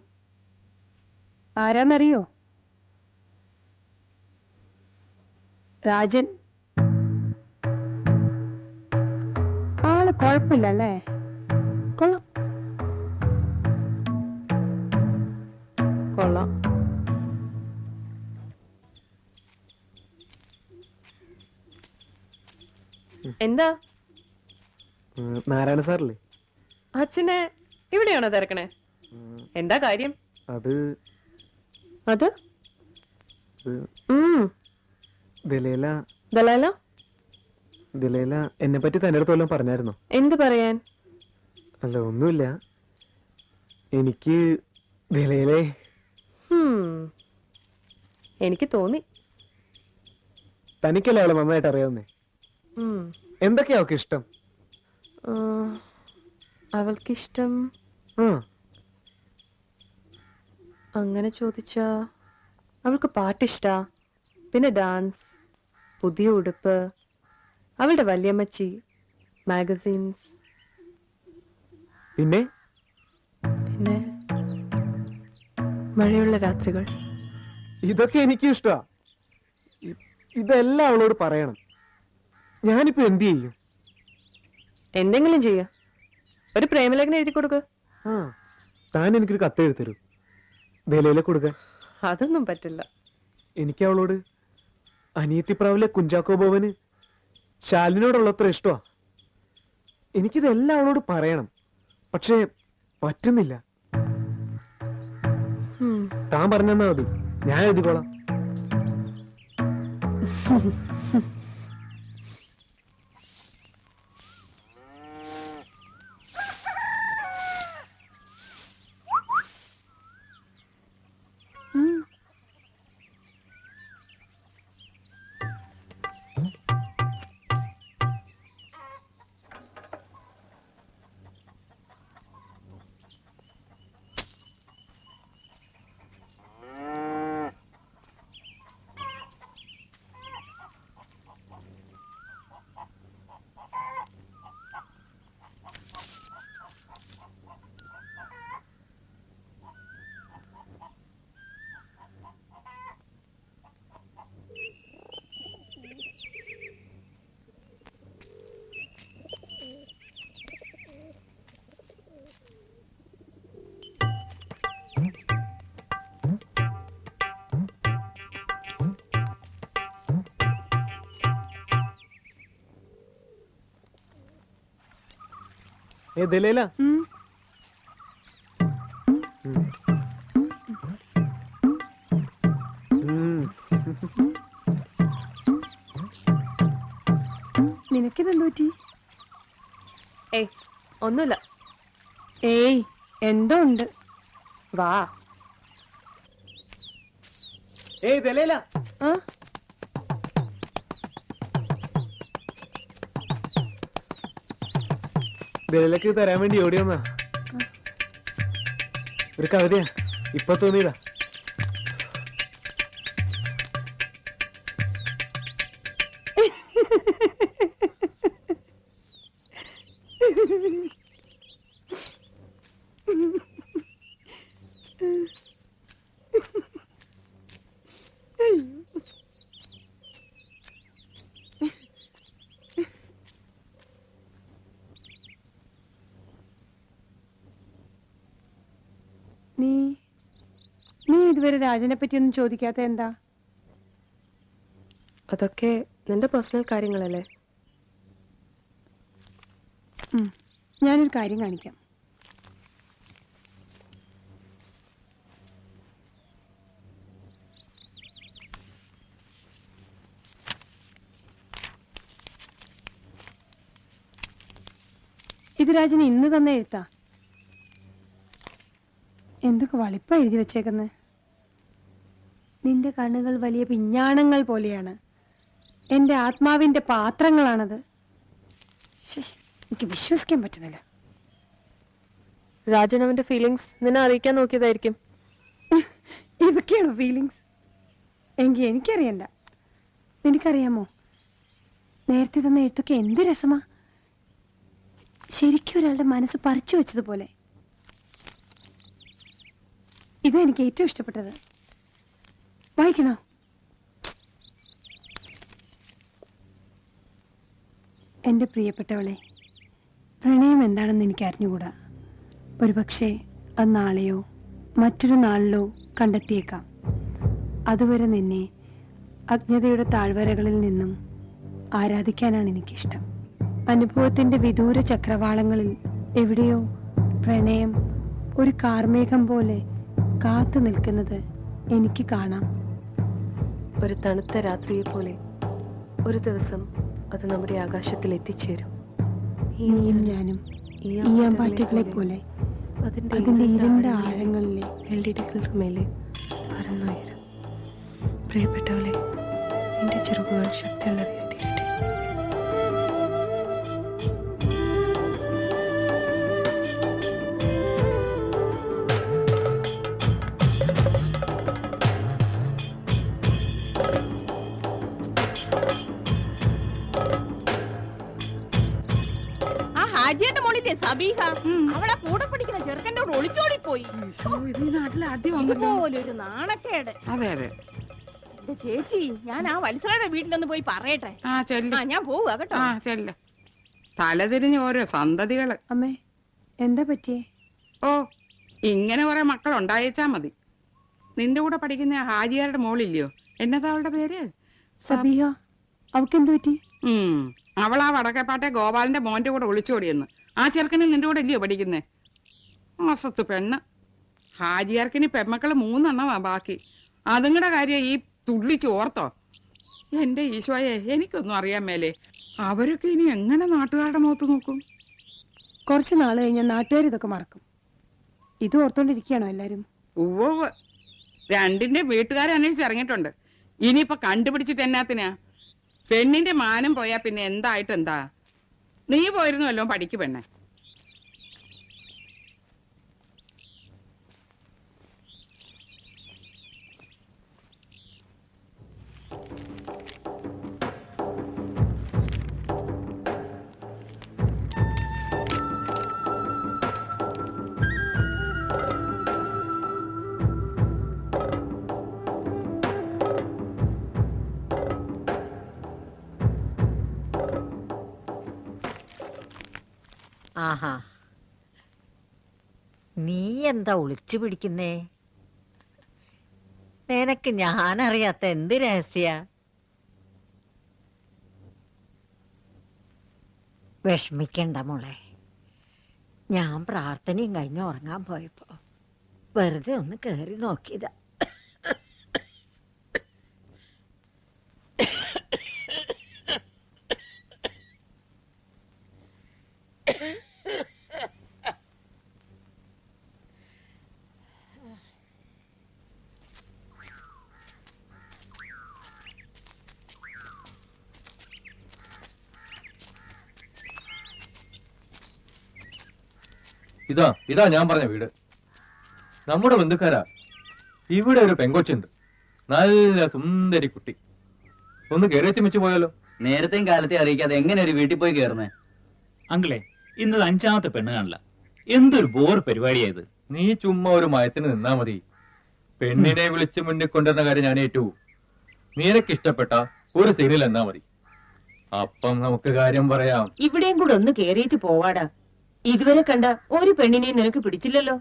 ആരാന്നറിയോ? രാജൻ. ആള് കുഴപ്പമില്ലല്ലേ? കൊള്ളാം. കൊള്ളാം. എന്താ നാരായണ സാറല്ലേ? അച്ഛനെ ഇവിടെയാണോ തിരക്കണേ? എന്താ കാര്യം? അത് അത് ദിലേല ദലാല ദിലേല എന്നെ പറ്റി തന്റെ അടുത്ത് വല്ലതും പറഞ്ഞായിരുന്നോ? എന്ത് പറയാൻ? അല്ല, ഒന്നുമില്ല. എനിക്ക് ദിലേലെ എനിക്ക് തോന്നി. തനിക്കല്ലേ അവളെ നന്നായിട്ട് അറിയാവുന്നേ. എന്തൊക്കെയാ അവൾക്ക് ഇഷ്ടം? അവൾക്കിഷ്ടം ആ അങ്ങനെ ചോദിച്ചാ അവൾക്ക് പാട്ടിഷ്ടാ, പിന്നെ ഡാൻസ്, പുതിയ ഉടുപ്പ്, അവളുടെ വല്യമ്മച്ചി, മാഗസീൻസ്, പിന്നെ പിന്നെ മഴയുള്ള രാത്രികൾ. ഇതൊക്കെ എനിക്കും ഇഷ്ടാ. ഇതെല്ലാം അവളോട് പറയണം. ഞാനിപ്പോ എന്ത് ചെയ്യും? എന്തെങ്കിലും ചെയ്യ. ഒരു പ്രേമലേഖനം എഴുതി കൊടുക്ക്. ആ, താൻ എനിക്കൊരു കത്ത് എഴുതരൂ, ദിലേലെ കൊടുക്കാൻ. അതൊന്നും പറ്റില്ല. എനിക്ക് അവളോട് അനിയത്തിപ്രാവിലെ കുഞ്ചാക്കോ ബോബന് ശാലിനോടുള്ളത്ര ഇഷ്ടമാ. എനിക്കിതെല്ലാം അവളോട് പറയണം, പക്ഷേ പറ്റുന്നില്ല. താൻ പറഞ്ഞാ മതി, ഞാൻ എഴുതിക്കോളാം. ദിലേല, നിനക്കിതെന്തു പറ്റി? ഏയ് ഒന്നുമില്ല. ഏയ് എന്തോ ഉണ്ട്. വാ. ഏയ് ദിലേല, ആ ദിലേലക്ക് തരാൻ വേണ്ടി ഓടി വന്നാ. ഒരു കവിതയാ, ഇപ്പൊ തോന്നിയതാ. നീ ഇതുവരെ രാജനെ പറ്റി ഒന്നും ചോദിക്കാത്ത എന്താ? അതൊക്കെ നിന്റെ പേഴ്സണൽ കാര്യങ്ങളല്ലേ. ഞാനൊരു കാര്യം കാണിക്കാം. ഇത് രാജന് ഇന്ന് തന്നെ എഴുത്താ. എന്തൊക്കെ വളിപ്പ എഴുതി വെച്ചേക്കുന്നത്. നിന്റെ കണ്ണുകൾ വലിയ പിഞ്ഞാണങ്ങൾ പോലെയാണ്. എന്റെ ആത്മാവിന്റെ പാത്രങ്ങളാണത്. എനിക്ക് വിശ്വസിക്കാൻ പറ്റുന്നില്ല. രാജൻ അവന്റെ ഫീലിങ്സ് നിന്നെ അറിയിക്കാൻ നോക്കിയതായിരിക്കും. ഇതൊക്കെയാണോ ഫീലിങ്സ്? എങ്കിൽ എനിക്കറിയണ്ട. നിനക്കറിയാമോ, നേരത്തെ തന്ന എഴുത്തൊക്കെ എന്ത് രസമാ. ശരിക്കും ഒരാളുടെ മനസ്സ് പറിച്ചു വെച്ചതുപോലെ. ഇതാ എനിക്ക് ഏറ്റവും ഇഷ്ടപ്പെട്ടത്. വായിക്കണോ? എൻ്റെ പ്രിയപ്പെട്ടവളെ, പ്രണയം എന്താണെന്ന് എനിക്ക് അറിഞ്ഞുകൂടാ. ഒരുപക്ഷെ അത് നാളെയോ മറ്റൊരു നാളിലോ കണ്ടെത്തിയേക്കാം. അതുവരെ നിന്നെ അജ്ഞതയുടെ താഴ്വരകളിൽ നിന്നും ആരാധിക്കാനാണ് എനിക്കിഷ്ടം. അനുഭവത്തിന്റെ വിദൂര ചക്രവാളങ്ങളിൽ എവിടെയോ പ്രണയം ഒരു കാർമേഘം പോലെ കാത്തു നിൽക്കുന്നത് എനിക്ക് കാണാം. ഒരു തണുത്ത രാത്രിയെ പോലെ ഒരു ദിവസം അത് നമ്മുടെ ആകാശത്തിൽ എത്തിച്ചേരും. നീയും ഞാനും ഈയാമ്പാറ്റകളെ പോലെ അതിന്റെ ഇരുണ്ട ആഴങ്ങളിലെ വെള്ളിടികൾക്ക് മേലെ പറന്നുയരും. പ്രിയപ്പെട്ടവളെ, നിന്റെ ചെറുകുകൾ ശക്തിയുള്ളവയായി തീരട്ടെ. ഹാജിയുടെ മോളില്ലേ സബീഹ, അവളെ കൂടെ പഠിക്കുന്ന ചെറുക്കൻ്റെ കൂടെ ഒളിച്ചോടി പോയി. ഇത് ഈ നാട്ടിൽ ആദ്യം വന്നല്ലോ. ഇതുപോലൊരു നാണക്കേട്. അതെ അതെ. എന്റെ ചേച്ചി, ഞാൻ ആ വത്സരയുടെ വീട്ടിലൊന്ന് പോയി പറയട്ടെ. ആ ചെല്ല്. ഞാൻ പോവുക കേട്ടോ. ആ ചെല്ല്. തലതിരിഞ്ഞ് ഓരോ സന്തതികള്. അമ്മേ, എന്താ പറ്റിയേ? ഓ, ഇങ്ങനെ കുറെ മക്കൾ ഉണ്ടായേച്ചാ മതി. നിന്റെ കൂടെ പഠിക്കുന്ന ഹാജിയാരുടെ മോളില്ലയോ, എന്നതാ അവളുടെ പേര്? സബീഹ, അവക്കെന്തു പറ്റി? അവളാ വടക്കേപ്പാട്ടെ ഗോപാലന്റെ മോന്റെ കൂടെ ഒളിച്ചോടിയെന്ന്. ആ ചെറുക്കന് നിന്റെ കൂടെ ഇല്ലയോ പഠിക്കുന്നേ? അസത്ത് പെണ്ണ്. ഹാജിയാർക്കിനി പെമ്മക്കള് 3 എണ്ണമാ ബാക്കി. അതുങ്ങളുടെ കാര്യം ഈ തുള്ളിച്ച് ഓർത്തോ? എന്റെ ഈശോയെ, എനിക്കൊന്നും അറിയാൻ മേലേ. അവരൊക്കെ ഇനി എങ്ങനെ നാട്ടുകാരുടെ മുഖത്ത് നോക്കും? കുറച്ച് നാൾ കഴിഞ്ഞാൽ നാട്ടുകാർ ഇതൊക്കെ മറക്കും. ഇത് ഓർത്തോണ്ടിരിക്കുകയാണോ എല്ലാരും? ഉവ്വ, രണ്ടിന്റെ വീട്ടുകാരെ അന്വേഷിച്ച് ഇറങ്ങിയിട്ടുണ്ട്. ഇനിയിപ്പൊ കണ്ടുപിടിച്ചിട്ട് എന്നാത്തിനാ? പെണ്ണിന്റെ മാനം പോയാ പിന്നെ എന്തായിട്ടെന്താ? നീ പോയിരുന്നുവല്ലോ പഠിക്കു പെണ്ണെ. ആഹാ, നീ എന്താ ഒളിച്ചു പിടിക്കുന്നേ? നിനക്ക് ഞാനറിയാത്ത എന്ത് രഹസ്യ? വിഷമിക്കണ്ട മോളെ. ഞാൻ പ്രാർത്ഥനയും കഴിഞ്ഞ് ഉറങ്ങാൻ പോയപ്പോ വെറുതെ ഒന്ന് കേറി നോക്കിയതാ. ഇതാ ഞാൻ പറഞ്ഞ വീട്. നമ്മുടെ ബന്ധുക്കാരാ. ഇവിടെ ഒരു പെങ്കൊച്ചുണ്ട്, നല്ല സുന്ദരി കുട്ടി. ഒന്ന് കയറിയച്ച് വെച്ച് പോയാലോ? നേരത്തെയും കാലത്തെ അറിയിക്കാതെ എങ്ങനെ ഒരു വീട്ടിൽ പോയി കയറുന്നേ? അങ്കിളെ, ഇന്നത് 5ാമത്തെ പെണ്ണ് കാണില്ല. എന്തൊരു ബോർ പരിപാടിയായത്. നീ ചുമ്മാ ഒരു മയത്തിന് നിന്നാ മതി. പെണ്ണിനെ വിളിച്ച് മുന്നിൽ കൊണ്ടുവരുന്ന കാര്യം ഞാൻ ഏറ്റു. നിനക്കിഷ്ടപ്പെട്ട ഒരു സീരിയൽ എന്നാ മതി, അപ്പം നമുക്ക് കാര്യം പറയാം. ഇവിടെയും കൂടെ ഒന്ന് കേറിയിട്ട് പോവാടാ. ഇതുവരെ കണ്ട ഒരു പെണ്ണിനെയും നിനക്ക് പിടിച്ചില്ലല്ലോ.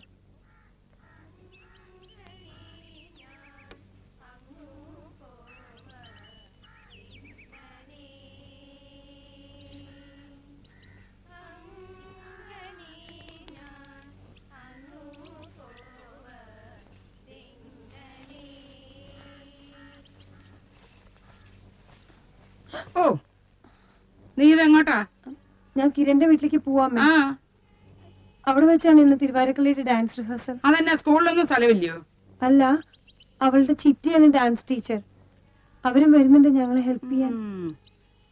ഓ, നീ ഇതെങ്ങോട്ടാ? ഞാൻ കിരന്റെ വീട്ടിലേക്ക് പോവാമേ. ആ, അവിടെ വെച്ചാണ് ഇന്ന് തിരുവാരക്കളിയുടെ ഡാൻസ് റിഹേഴ്സൽ. അതെന്നാ സ്കൂളിലൊന്നും സ്ഥലമില്ലയോ? അല്ല, അവളുടെ ചിറ്റിയാണ് ഡാൻസ് ടീച്ചർ. അവരും വരുന്നുണ്ട് ഞങ്ങളെ ഹെൽപ്പ് ചെയ്യാൻ.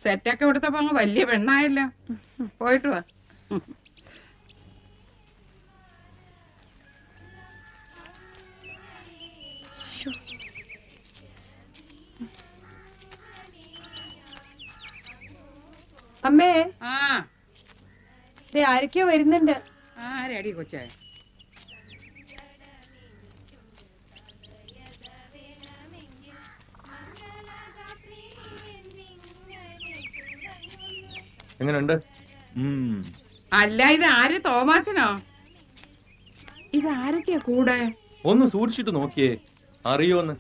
സെറ്റൊക്കെ കൊടുത്തപ്പോ അങ്ങ് വലിയ പെണ്ണായല്ലോ. പോയിട്ട് വാ. അമ്മേ, ആ, ആരൊക്കെയോ വരുന്നുണ്ട്. ആരടി കൊച്ചേ? എങ്ങനെയുണ്ട്? അല്ല, ഇത് ആര്? തോമാച്ചനോ? ഇത് ആരൊക്കെയാ കൂടെ? ഒന്ന് സൂക്ഷിച്ചിട്ട് നോക്കിയേ, അറിയോന്ന്.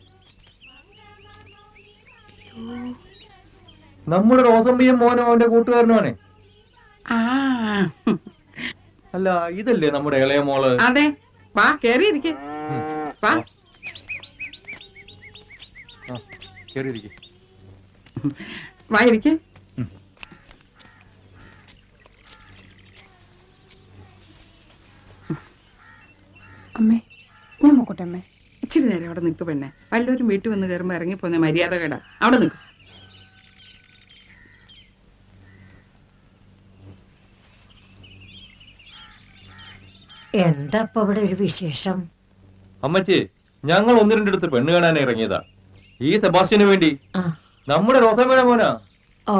നമ്മുടെ റോസമ്പിയും മോനും അവന്റെ കൂട്ടുകാരനുമാണേ. ആ അല്ല ഇതല്ലേ നമ്മുടെ ഇളയ മോള്? അതെ, വാ കേറിയിരിക്കെ. വാ. കേറിയിരിക്കെ. വാ ഇരിക്കെ. അമ്മേ ഞാൻ നോക്കട്ടെ അമ്മേ. ഇച്ചിരി നേരം അവിടെ നിൽക്ക് പെണ്ണെ. വല്ലവരും വീട്ടിൽ വന്ന് കയറുമ്പോ ഇറങ്ങിപ്പോന്നെ മര്യാദ കേടാ. അവിടെ നിൽക്ക്. എന്താ ഇപ്പൊ ഇവിടെ ഒരു വിശേഷം? അമ്മച്ചി, ഞങ്ങൾ ഒന്ന് രണ്ടിടത്ത് പെണ്ണ് കാണാൻ ഇറങ്ങിയതാ. ഈ സെബാസ്റ്റ്യന് വേണ്ടി. ആ. നമ്മുടെ റോസാമേടെ മോനാ. ഓ.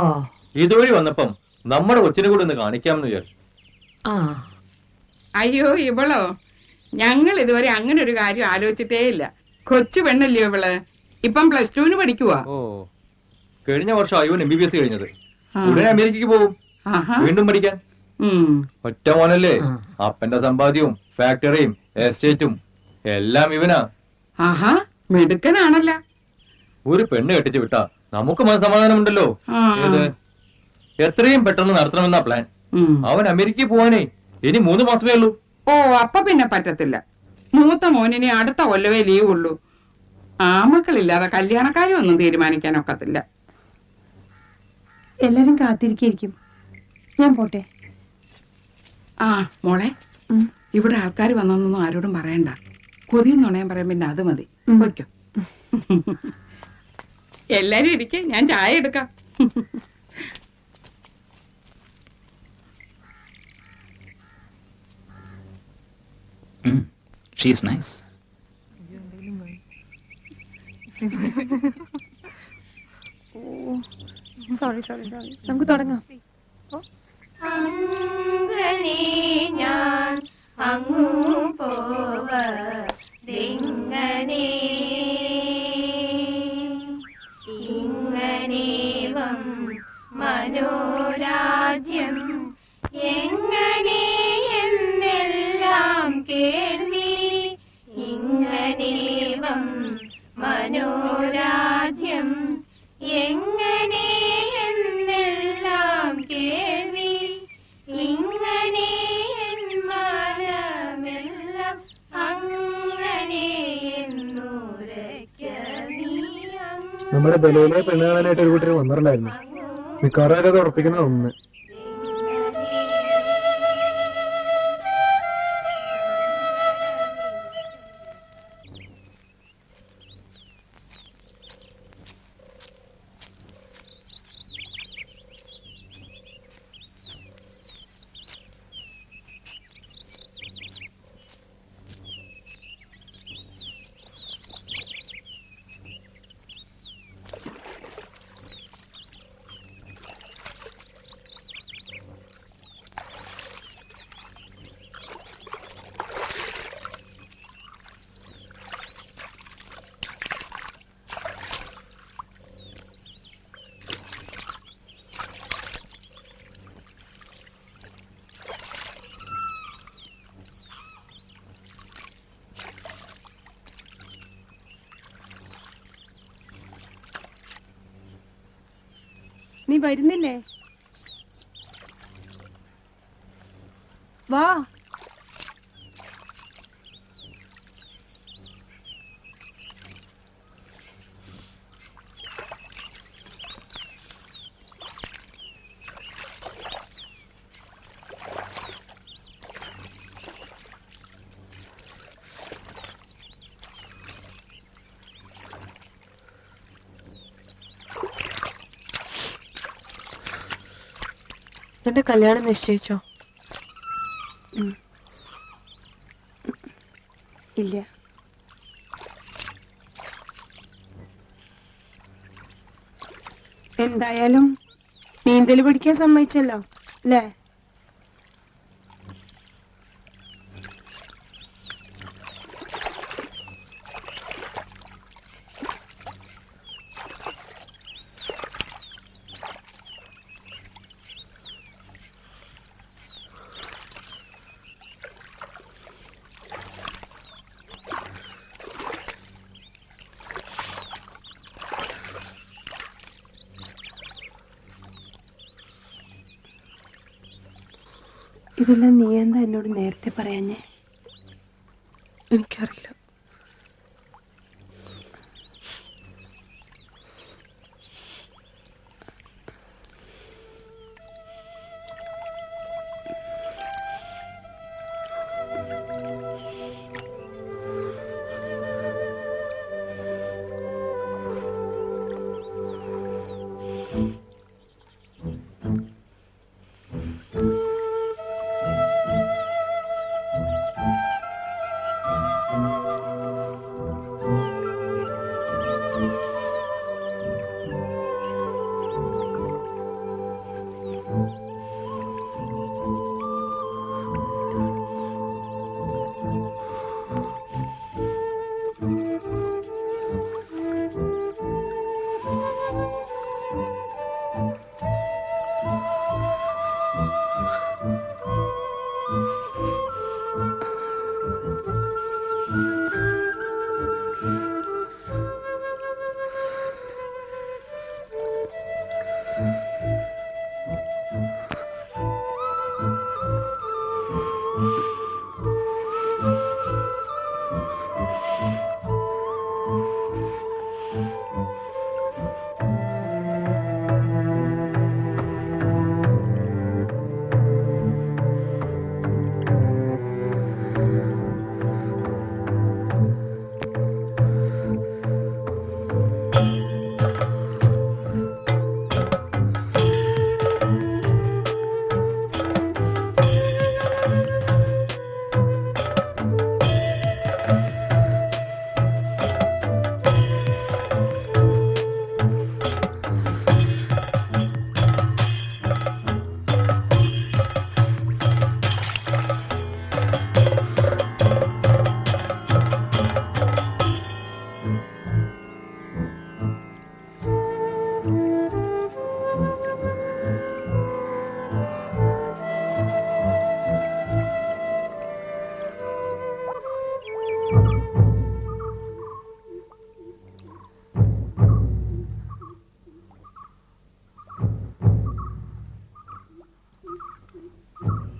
ഇതുവഴി വന്നപ്പം നമ്മുടെ കൊച്ചിനെ കൂടെ ഒന്ന് കാണിക്കാമെന്ന് വിചാരിച്ചു. ആ. അയ്യോ ഇവളോ, ഞങ്ങൾ ഇതുവരെ അങ്ങനെ ഒരു കാര്യം ആലോചിച്ചിട്ടേ ഇല്ല. കൊച്ചു പെണ്ണല്ലയോ ഇവള്. ഇപ്പം +2 പഠിക്കുവാ. ഓ, കഴിഞ്ഞ വർഷം അയ്യോൻ MBBS കഴിഞ്ഞത്. ആ. ഉടനെ അമേരിക്കക്ക് പോകും ആഹാ. വീണ്ടും പഠിക്കാൻ. ഒറ്റ മോനല്ലേ, അപ്പന്റെ സമ്പാദ്യവും ഫാക്ടറിയും എസ്റ്റേറ്റും എല്ലാം ഇവനാ. ആഹാ, മിടുക്കനാണല്ല. ഒരു പെണ്ണ് കെട്ടിച്ചു വിട്ടാ നമുക്ക് മനസമാധാനമുണ്ടല്ലോ. ആ. ഏത് എത്രയും പെട്ടെന്ന് നടത്തണമെന്നാ പ്ലാൻ. അവൻ അമേരിക്കയിൽ പോവാനേ ഇനി 3 മാസമേ ഉള്ളൂ. ഓ, അപ്പൊ പിന്നെ പറ്റത്തില്ല. മൂത്ത മോനിനി അടുത്ത കൊല്ലവേ ലീവ് ഉള്ളൂ. ആമക്കളില്ലാതെ കല്യാണക്കാരും ഒന്നും തീരുമാനിക്കാനൊക്കത്തില്ല. എല്ലാരും കാത്തിരിക്കും. ഞാൻ പോട്ടെ. ആ മോളെ, ഇവിടെ ആൾക്കാർ വന്നൊന്നും ആരോടും പറയണ്ട. കൊതിയും നുണയും പറയാൻ പിന്നെ അത് മതി. വയ്ക്കോ. എല്ലാരും ഇരിക്കെ, ഞാൻ ചായ എടുക്കാം. She's nice. സോറി നമുക്ക് തുടങ്ങാം. ഞാൻ അങ്ങു പോവതിങ്ങനെ ഇങ്ങനേവം മനോരാജ്യം എങ്ങനെ എന്നെല്ലാം കേൾവി ഇങ്ങനേവം മനോരാജ്യം എങ്ങനെ എന്നെല്ലാം കേൾവി ഇങ്ങനെ മനമെല്ലാം അങ്ങനെ നമ്മുടെ ബലയിലെ പെണ്ണ് കാണാനായിട്ട് ഒരു കൂട്ടർ വന്നിട്ടുണ്ടായിരുന്നു. മിക്കവാറും അവരത് ഉറപ്പിക്കുന്ന ഒന്ന്. നീ വരുന്നില്ലേ? വാ. എന്റെ കല്യാണം നിശ്ചയിച്ചോ? ഇല്ല. എന്തായാലും നീന്തൽ പഠിക്കാൻ സമ്മതിച്ചല്ലോ അല്ലേ? ഇതെല്ലാം നീ എന്താ എന്നോട് നേരത്തെ പറയാഞ്ഞേ? എനിക്കറിയില്ല.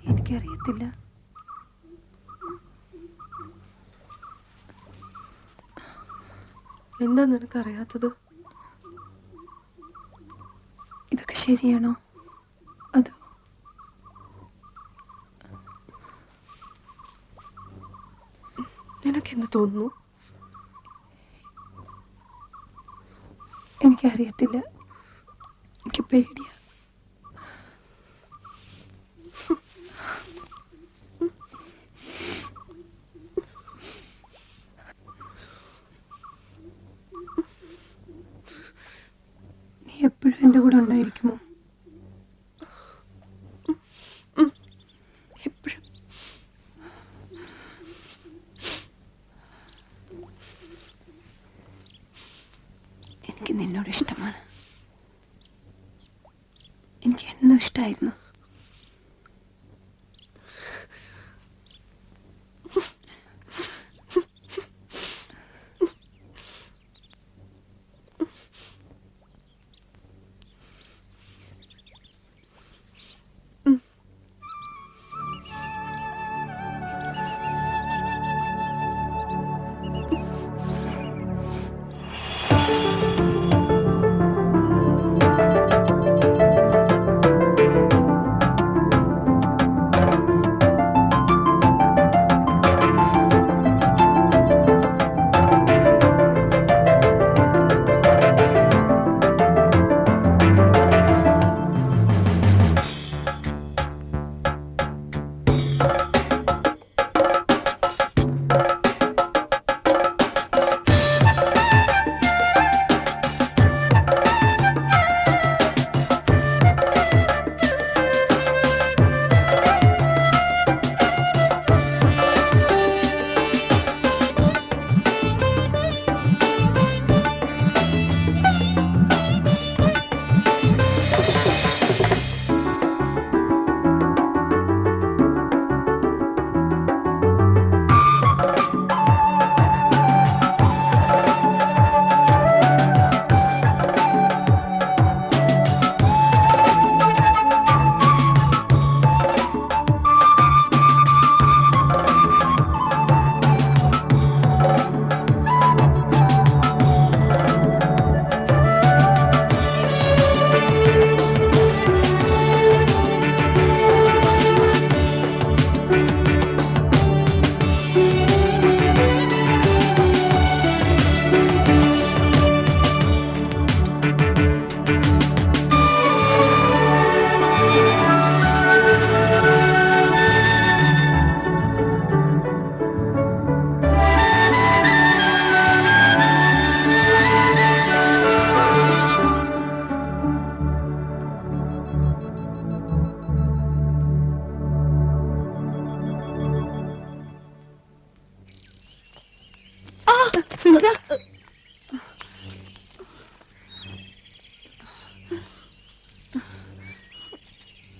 എനിക്കറിയത്തില്ല. എന്താ നിനക്കറിയാത്തത്? ഇതൊക്കെ ശരിയാണോ? അതോ നിനക്കെന്ത് തോന്നുന്നു? എനിക്കറിയത്തില്ല. എനിക്ക് പേടിയാ. നീ എപ്പോഴും എൻ്റെ കൂടെ ഉണ്ടായിരിക്കുമോ? എപ്പോഴും. എനിക്ക് നിന്നോട് ഇഷ്ടമാണ്. എനിക്ക് എന്നും ഇഷ്ടമായിരുന്നു.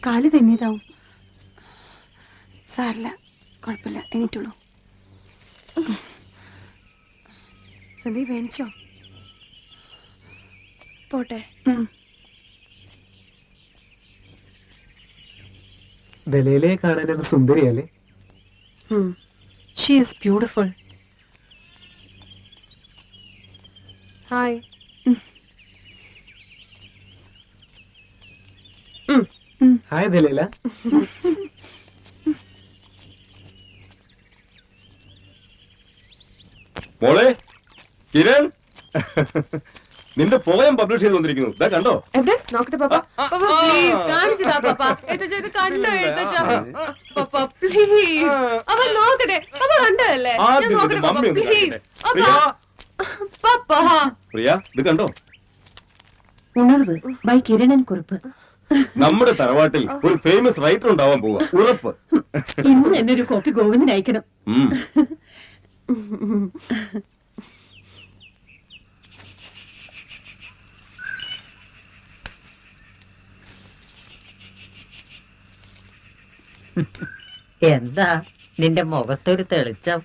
കാല് തെന്നിയതാവും. സാറില്ല, കുഴപ്പമില്ല, എണീറ്റുള്ളൂ. സുബി വേനിച്ചോ? പോട്ടെ. ദലീലയെ കാണാൻ അത് സുന്ദരിയല്ലേ? She is beautiful. Hi. Hi Daleela. മോളെ കിരൺ, നിന്റെ പോയം പബ്ലിഷ് ചെയ്ത് വന്നിരിക്കുന്നു. ഇതാ കണ്ടോ? എവിടെ നോക്കട്ടെ പാപ്പ. പാപ്പ പ്ലീസ് കാണിച്ചതാ പാപ്പ. എഴുത്തച്ഛ ഇത് കണ്ടോ എഴുത്തച്ഛ? പാപ്പ പ്ലീസ് അവൻ നോക്കട്ടെ. പാപ്പ കണ്ടതല്ലേ? ഞാൻ നോക്കട്ടെ പാപ്പ പ്ലീസ്. പാപ്പ പ്രിയ, ഇത് കണ്ടോ? ഉണർവ് ബൈ കിരണൻ കുറുപ്പ്. നമ്മുടെ തറവാട്ടിൽ ഒരു ഫേമസ് റൈറ്റർ ഉണ്ടാവാൻ പോവാ, ഉറപ്പ്. ഇന്ന് എന്നെ ഒരു കോപ്പി ഗോവിന്ദന് അയക്കണം. എന്താ നിന്റെ മുഖത്തൊരു തെളിച്ചം?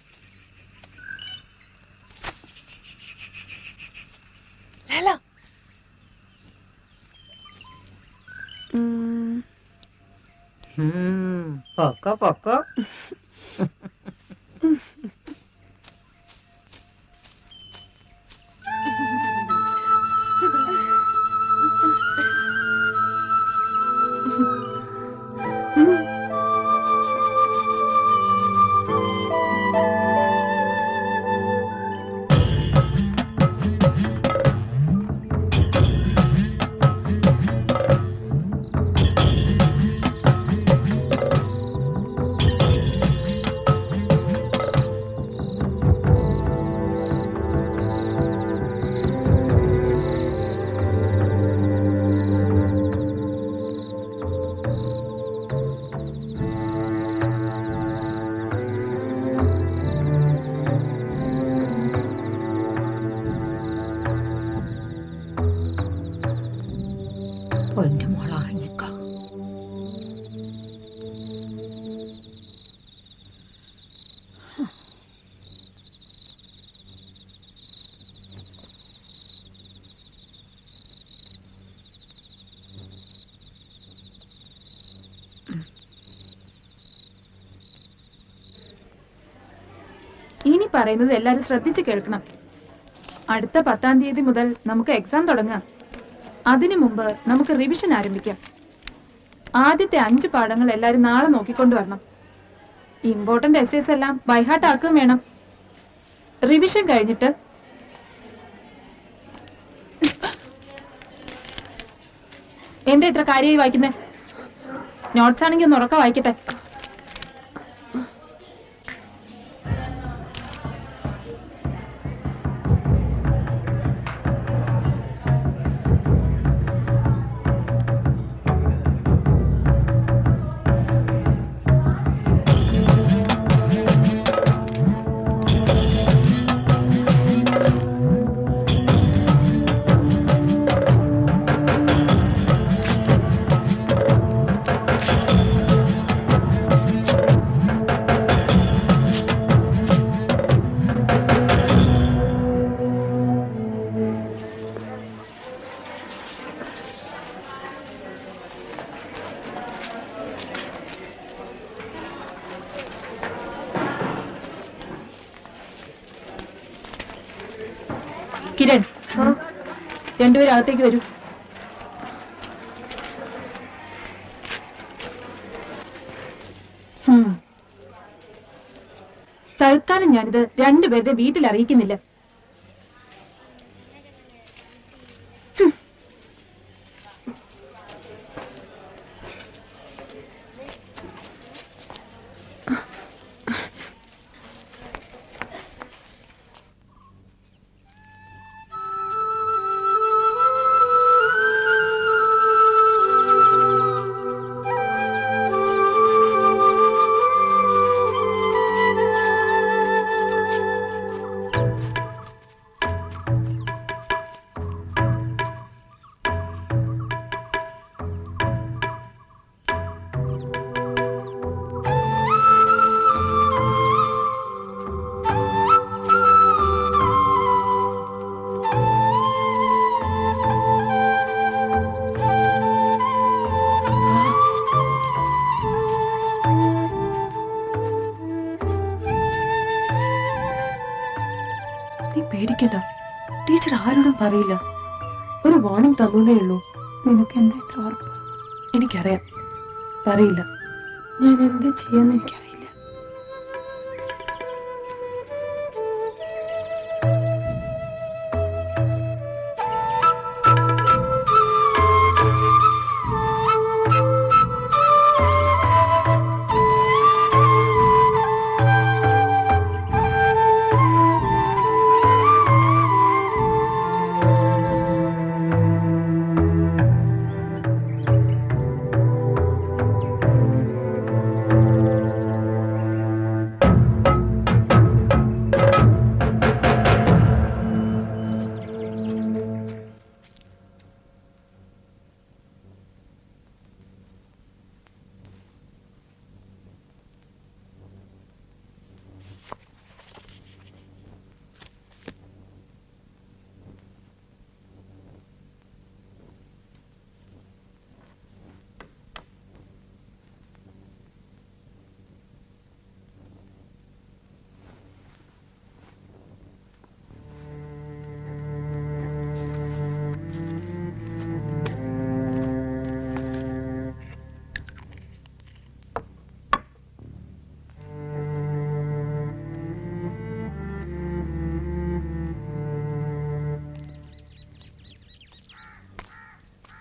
പൊക്കോ പൊക്കോ. പൊന്നു മോളാങ്ങിക്കോ. ഇനി പറയുന്നത് എല്ലാരും ശ്രദ്ധിച്ചു കേൾക്കണം. അടുത്ത 10-ാം തീയതി മുതൽ നമുക്ക് എക്സാം തുടങ്ങാം. അതിനു മുമ്പ് നമുക്ക് റിവിഷൻ ആരംഭിക്കാം. ആദ്യത്തെ 5 പാഠങ്ങൾ എല്ലാരും നാളെ നോക്കിക്കൊണ്ടുവരണം. ഇമ്പോർട്ടന്റ് എസ്സേസ് എല്ലാം ബൈഹാർട്ട് ആക്കുകയും വേണം. റിവിഷൻ കഴിഞ്ഞിട്ട് എന്താ ഇത്ര കാര്യമായി വായിക്കുന്നേ? നോട്ട്സ് ആണെങ്കിൽ ഒന്ന് ഉറക്കം വായിക്കട്ടെ. കിരൺ, രണ്ടുപേരും അകത്തേക്ക് വരൂ. തൽക്കാലം ഞാനിത് രണ്ടുപേരുടെ വീട്ടിൽ അറിയിക്കുന്നില്ല. പേടിക്കണ്ട, ടീച്ചർ ആരോടും പറയില്ല. ഒരു വാർണിംഗ് തന്നേ ഉള്ളൂ. നിനക്ക് എന്താ ഇത്ര ഉറപ്പ്? എനിക്കറിയാം, പറയില്ല. ഞാൻ എന്താ ചെയ്യാന്ന് എനിക്കറിയില്ല.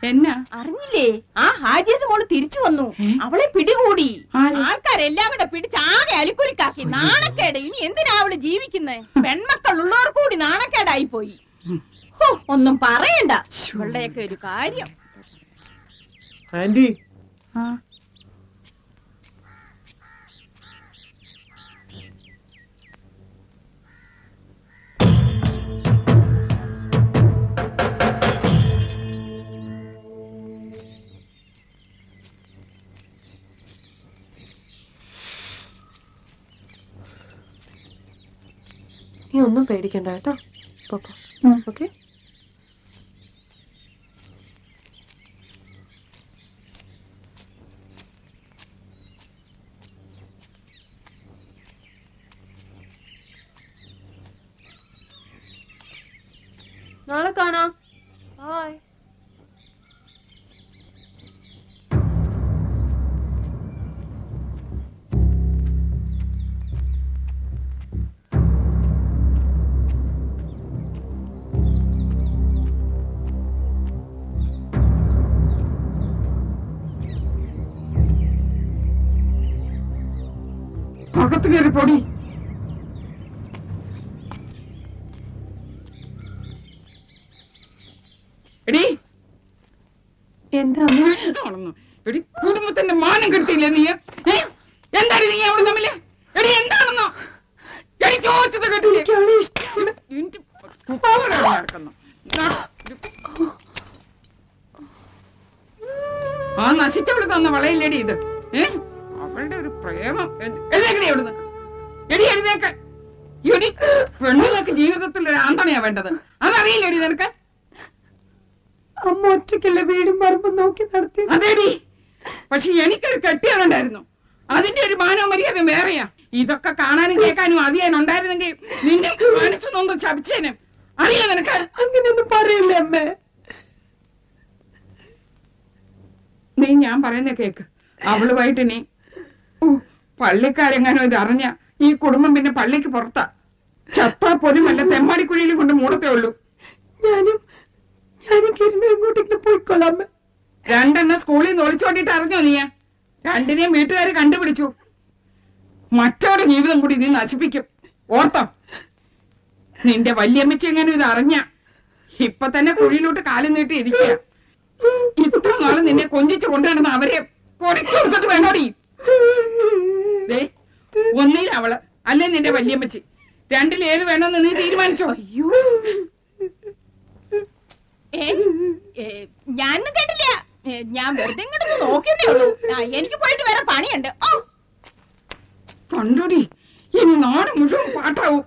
എന്നാ അറിഞ്ഞില്ലേ? ആ ഹാജിയുടെ മോള് തിരിച്ചു വന്നു. അവളെ പിടികൂടി. ആൾക്കാരെല്ലാം കൂടെ പിടിച്ച് ആകെ അലിക്കുലിക്കാക്കി. നാണക്കേട്. ഇനി എന്തിനാ അവള് ജീവിക്കുന്നേ? പെൺമക്കൾ ഉള്ളവർ കൂടി നാണക്കേടായി പോയി. ഒന്നും പറയണ്ട. ഇവളുടെയൊക്കെ ഒരു കാര്യം. ആന്റി, നീ ഒന്നും പേടിക്കണ്ട കേട്ടോ. പൊക്കോ. ഓക്കെ. നാളെ കാണാം. ബൈ. അകത്ത് കയറി പൊടി. എടി എന്താ എടി, കുടുംബത്തിന്റെ മാനം കെടുത്തില്ലേ നീ? എന്താണ് നീ അവിടെ തമ്മില്? എടി എന്താണെന്നോ? എടി ചോദിച്ചത് കേട്ടില്ലേ? ആ നശിച്ചവള് തന്ന വളയില്ലേടി ഇത്? അവളുടെ ഒരു പ്രേമം. എഴുന്നേക്കണേ അവിടുന്ന്. എടി എഴുന്നേക്കാൻ. എടി, പെണ്ണുങ്ങൾക്ക് ജീവിതത്തിൽ ഒരു ആന്തണയാ വേണ്ടത്. അതറിയില്ലേടി നിനക്ക്? അമ്മ ഒറ്റയ്ക്കല്ലേ വീടും പറമ്പും നോക്കി നടത്തി? അതേടി, പക്ഷെ എനിക്കൊരു കെട്ടിയവനുണ്ടായിരുന്നു. അതിന്റെ ഒരു മാനോ മര്യാദ വേറെയാ. ഇതൊക്കെ കാണാനും കേൾക്കാനും അതിയാനുണ്ടായിരുന്നെങ്കിൽ നിന്നെ മനസ്സ് നൊന്ന് ശപിച്ചേനെ. അറിയില്ല നിനക്ക്? അങ്ങനെയൊന്നും പറയില്ലേ അമ്മേ. നീ ഞാൻ പറയുന്ന കേക്ക്. അവളുമായിട്ട് നീ പള്ളിക്കാരെങ്ങാനും ഇത് അറിഞ്ഞ ഈ കുടുംബം പിന്നെ പള്ളിക്ക് പുറത്താ. ചത്താ പോലും വല്ല തെമ്മാടിക്കുഴിയിലും കൊണ്ട് മൂടത്തേ ഉള്ളൂ. ഞാനും എങ്ങോട്ടെങ്കിലും പോയിക്കൊള്ളാം. രണ്ടെണ്ണം സ്കൂളിൽ നിന്ന് ഒളിച്ചോട്ടിട്ട് അറിഞ്ഞോ നീ? രണ്ടിനെയും വീട്ടുകാര് കണ്ടുപിടിച്ചു. മറ്റൊരു ജീവിതം കൂടി നീ നശിപ്പിക്കും. ഓർത്തോ? നിന്റെ വല്യമ്മച്ചി എങ്ങനെ ഇത് അറിഞ്ഞ ഇപ്പൊ തന്നെ കുഴിയിലോട്ട് കാലം നീട്ടി ഇരിക്കുക. ഇത്ര നാള് നിന്നെ കൊഞ്ചിച്ചു കൊണ്ടുവരുന്ന അവരെ കൊടക്കി കൊടുത്തിട്ട് വേണോടി. ഒന്നിൽ അവള്, അല്ലെ നിന്റെ വല്യമ്മച്ചി. രണ്ടിലേത് വേണമെന്ന് നീ തീരുമാനിച്ചോ? അയ്യോ, ഞാനൊന്നും കേട്ടില്ല. ഞാൻ വെറുതെ ഇങ്ങോട്ട് നോക്കുന്നേ ഉള്ളൂ. എനിക്ക് പോയിട്ട് വേറെ പണിയുണ്ട്. കണ്ടോടി, ഇനി നാട് മുഴുവൻ പാട്ടാവും.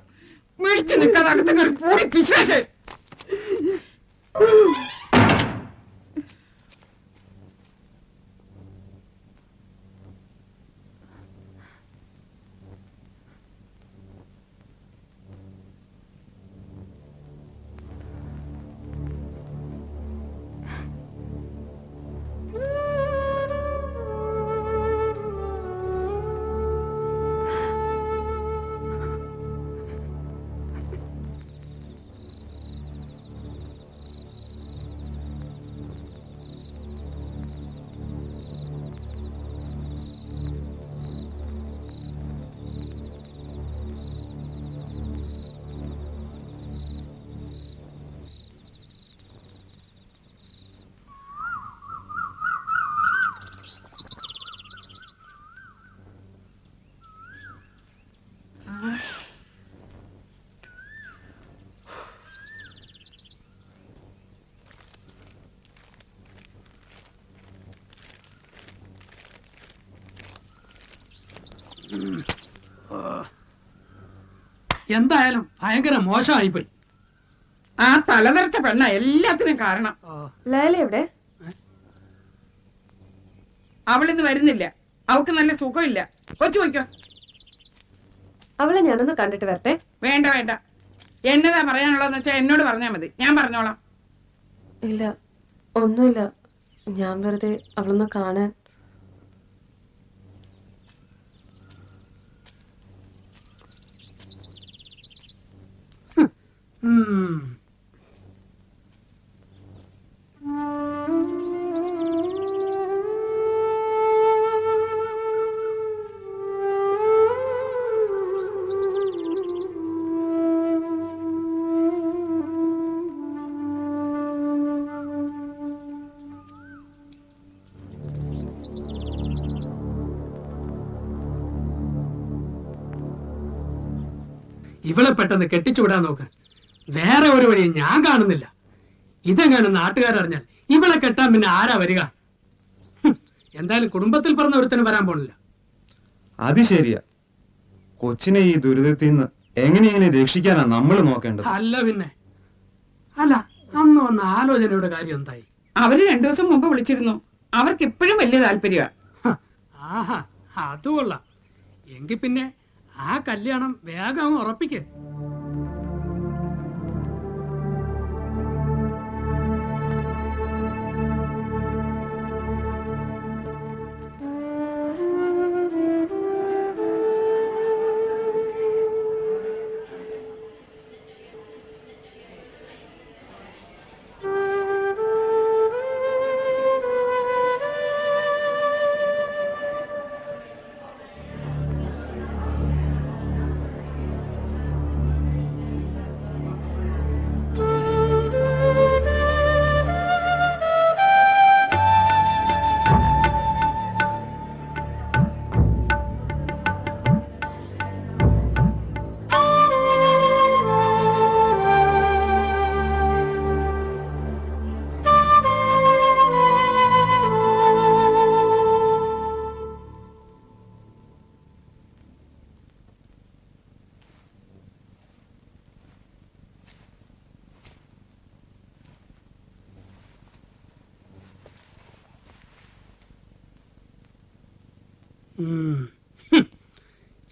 മിഴിച്ചു നിൽക്കാതെ അകത്ത് കയറി പൂടി പിശാച്. എന്തായാലും ഭയങ്കര മോശമായിപ്പോയി. ആ തലതെറിച്ച പെണ്ണ എല്ലാത്തിനും കാരണം. ലേല എവിടെ? അവളിന്ന് വരുന്നില്ല. അവക്ക് നല്ല സുഖമില്ല. കൊച്ചു വയ്ക്കോ. അവളെ ഞാനൊന്ന് കണ്ടിട്ട് വരട്ടെ. വേണ്ട വേണ്ട, എന്നതാ പറയാനുള്ളതെന്ന് വെച്ചാൽ എന്നോട് പറഞ്ഞാൽ മതി, ഞാൻ പറഞ്ഞോളാം. ഇല്ല, ഒന്നുമില്ല. ഞാൻ വെറുതെ അവളൊന്ന് കാണാൻ. ഇവളെ പെട്ടെന്ന് കെട്ടിച്ചുവിടാൻ നോക്ക്. വേറെ ഒരു വഴിയും ഞാൻ കാണുന്നില്ല. ഇതെങ്ങാനും നാട്ടുകാരറിഞ്ഞാൽ ഇവളെ കെട്ടാൻ പിന്നെ ആരാ വരിക? എന്തായാലും കുടുംബത്തിൽ പറഞ്ഞ ഒരുത്തന് വരാൻ പോണില്ല. അത് ശരിയാ. കൊച്ചിനെ ഈ ദുരിതത്തിൽ നിന്ന് എങ്ങനെയെങ്കിലും രക്ഷിക്കാനാ നമ്മൾ നോക്കേണ്ടത്. അല്ല പിന്നെ അല്ല, അന്ന് വന്ന ആലോചനയുടെ കാര്യം എന്തായി? അവര് 2 ദിവസം മുമ്പ് വിളിച്ചിരുന്നു. അവർക്ക് ഇപ്പോഴും വലിയ താല്പര്യമാ. ആഹാ, അത് കൊള്ളാം. എങ്കിൽ പിന്നെ ആ കല്യാണം വേഗം ഉറപ്പിക്ക്.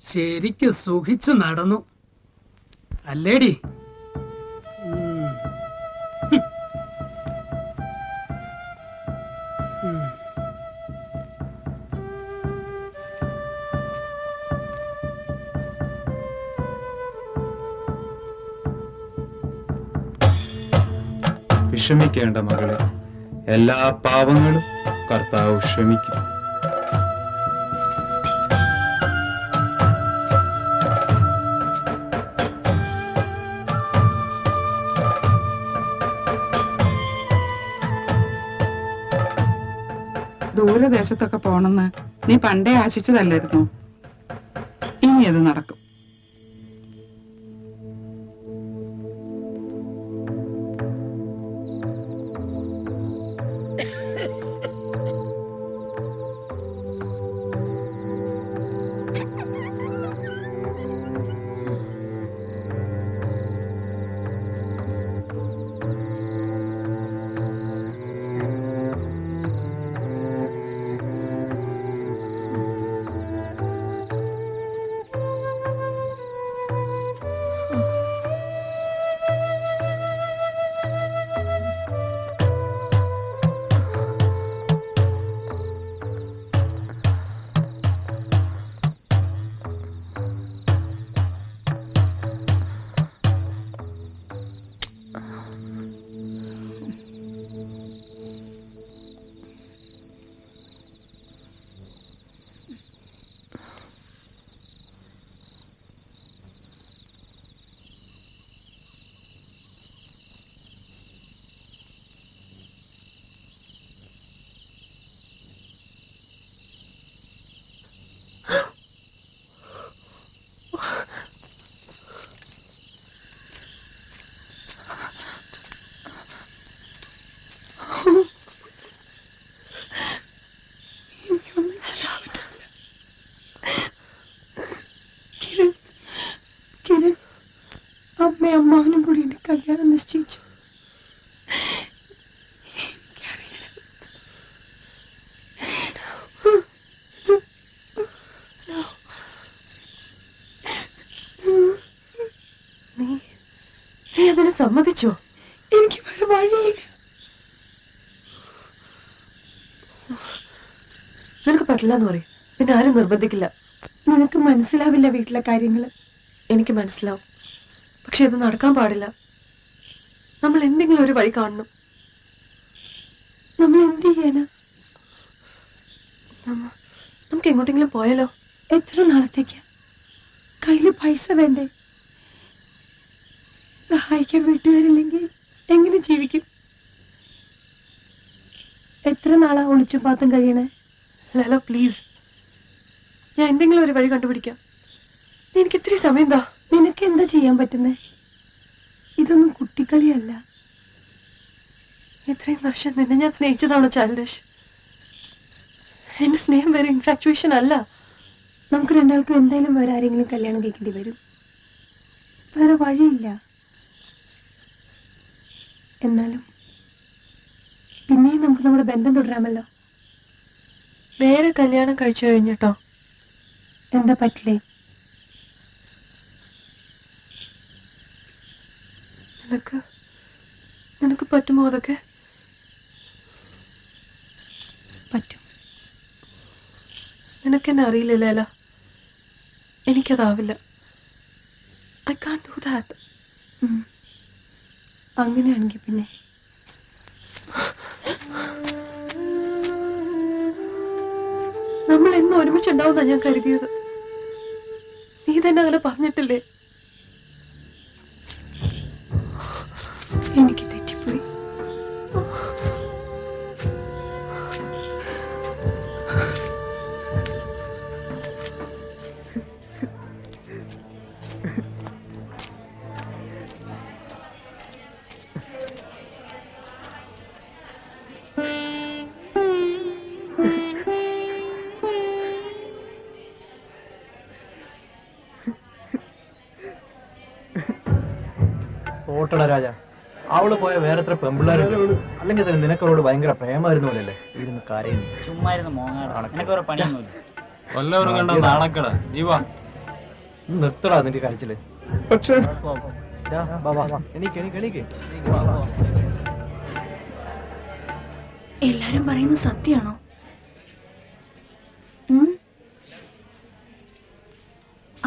ശരിക്ക് സുഖിച്ചു നടന്നു അല്ലേടി? വിഷമിക്കേണ്ട മകളെ, എല്ലാ പാവങ്ങളും കർത്താവ് ക്ഷമിക്കും. ദൂരദേശത്തൊക്കെ പോണെന്ന് നീ പണ്ടേ ആശിച്ചതല്ലായിരുന്നു. ഇനി അത് നടക്കും. കല്യാണം നിശ്ചയിച്ചു. നീ അതിനെ സമ്മതിച്ചോ? എനിക്ക് വേറെ വഴിയില്ല. നിനക്ക് പറ്റില്ല എന്ന് പറയും, പിന്നെ ആരും നിർബന്ധിക്കില്ല. നിനക്ക് മനസ്സിലാവില്ല വീട്ടിലെ കാര്യങ്ങള്. എനിക്ക് മനസ്സിലാവും, പക്ഷെ ഇത് നടക്കാൻ പാടില്ല. നമ്മൾ എന്തെങ്കിലും ഒരു വഴി കാണണം. നമ്മൾ എന്ത് ചെയ്യാനാ? നമുക്ക് എങ്ങോട്ടെങ്കിലും പോയാലോ? എത്ര നാളത്തേക്കാ? കയ്യില് പൈസ വേണ്ടേ? സഹായിക്കാൻ വീട്ടുകാരില്ലെങ്കിൽ എങ്ങനെ ജീവിക്കും? എത്ര നാളാ ഒളിച്ചും പാത്തും കഴിയണേ? ലല പ്ലീസ്, ഞാൻ എന്തെങ്കിലും ഒരു വഴി കണ്ടുപിടിക്കാം. എനിക്ക് ഇത്തിരി സമയം എന്താ? നിനക്ക് എന്താ ചെയ്യാൻ പറ്റുന്നേ? ഇതൊന്നും കുട്ടിക്കളിയല്ല. ഇത്രയും വർഷം നിന്നെ ഞാൻ സ്നേഹിച്ചതാണോ ചൈൽഡിഷ്? എന്റെ സ്നേഹം വേറെ ഇൻഫാക്ച്വേഷൻ അല്ല. നമുക്ക് രണ്ടാൾക്കും എന്തായാലും വേറെ ആരെങ്കിലും കല്യാണം കഴിക്കേണ്ടി വരും. വേറെ വഴിയില്ല. എന്നാലും പിന്നെയും നമുക്ക് നമ്മുടെ ബന്ധം തുടരാമല്ലോ. വേറെ കല്യാണം കഴിച്ചു കഴിഞ്ഞിട്ടോ എന്താ പറ്റില്ലേ? നിനക്ക് പറ്റുമോ? അതൊക്കെ പറ്റും. നിനക്കെന്നെ അറിയില്ല ലേല, എനിക്കതാവില്ല. I can do that. അങ്ങനെയാണെങ്കിൽ പിന്നെ നമ്മൾ എന്നും ഒരുമിച്ചുണ്ടാവുന്ന ഞാൻ കരുതിയത്. നീ തന്നെ അങ്ങനെ പറഞ്ഞിട്ടില്ലേ? എനിക്ക് തെറ്റിപ്പോയി. ഓട്ടടാ രാജ, അവള് പോയ വേറെ എത്ര പെമ്പിള്ളാരുണ്ട്. അല്ലെങ്കിൽ തന്നെ നിനക്കവളോട് ഭയങ്കര പ്രേമായിരുന്നു പോലല്ലേ ഇരുന്ന് കരയുന്നു. ചുമ്മാ ഇരുന്ന് മോങ്ങാടാ, പണിയൊന്നുമില്ല. വല്ലവരും കണ്ട നാണക്കട. നീ വാ, നിർത്തടാ നിന്റെ കരച്ചില്. പക്ഷേ എണീക്ക്. എല്ലാരും പറയുന്നത് സത്യാണോ?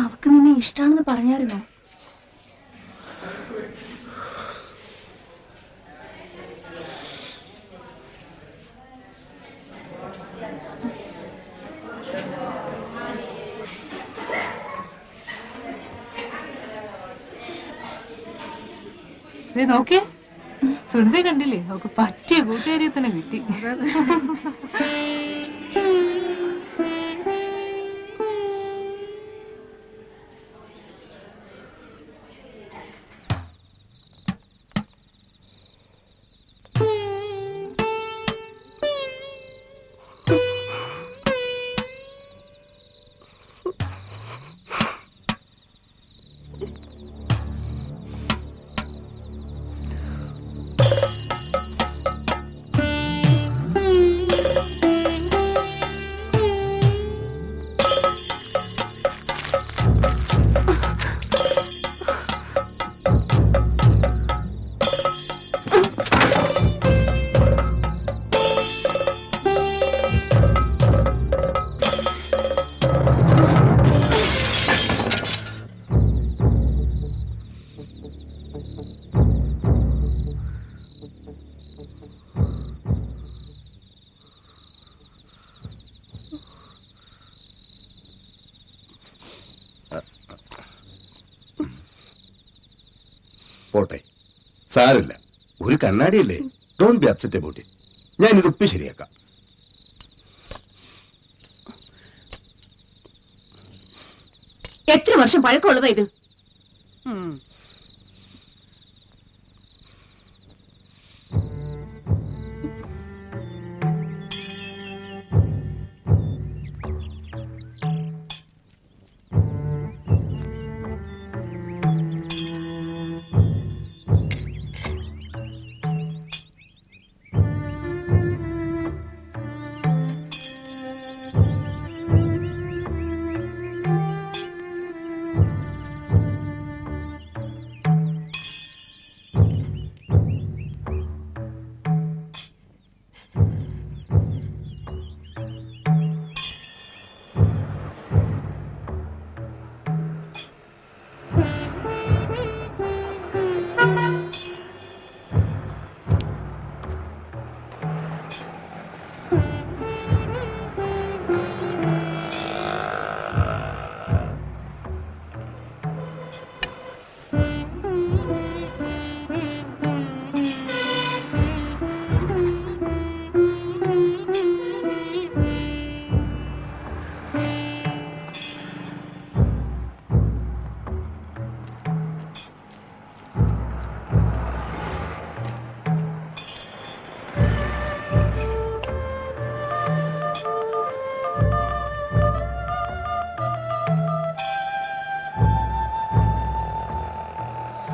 അവക്ക് നിന്നെ ഇഷ്ടാണെന്ന് പറഞ്ഞായിരുന്നോ? നോക്കിയേ, സുഹൃത്തെ കണ്ടില്ലേ? അവക്ക് പറ്റിയ കൂട്ടുകാരിയെ തന്നെ കിട്ടി. പോട്ടെ, സാരമില്ല. ഒരു കണ്ണാടിയല്ലേ. Don't be upset about it. ഞാൻ ഇത് ഉപ്പി ശരിയാക്കാം. എത്ര വർഷം പഴക്കമുള്ളതാ ഇത്?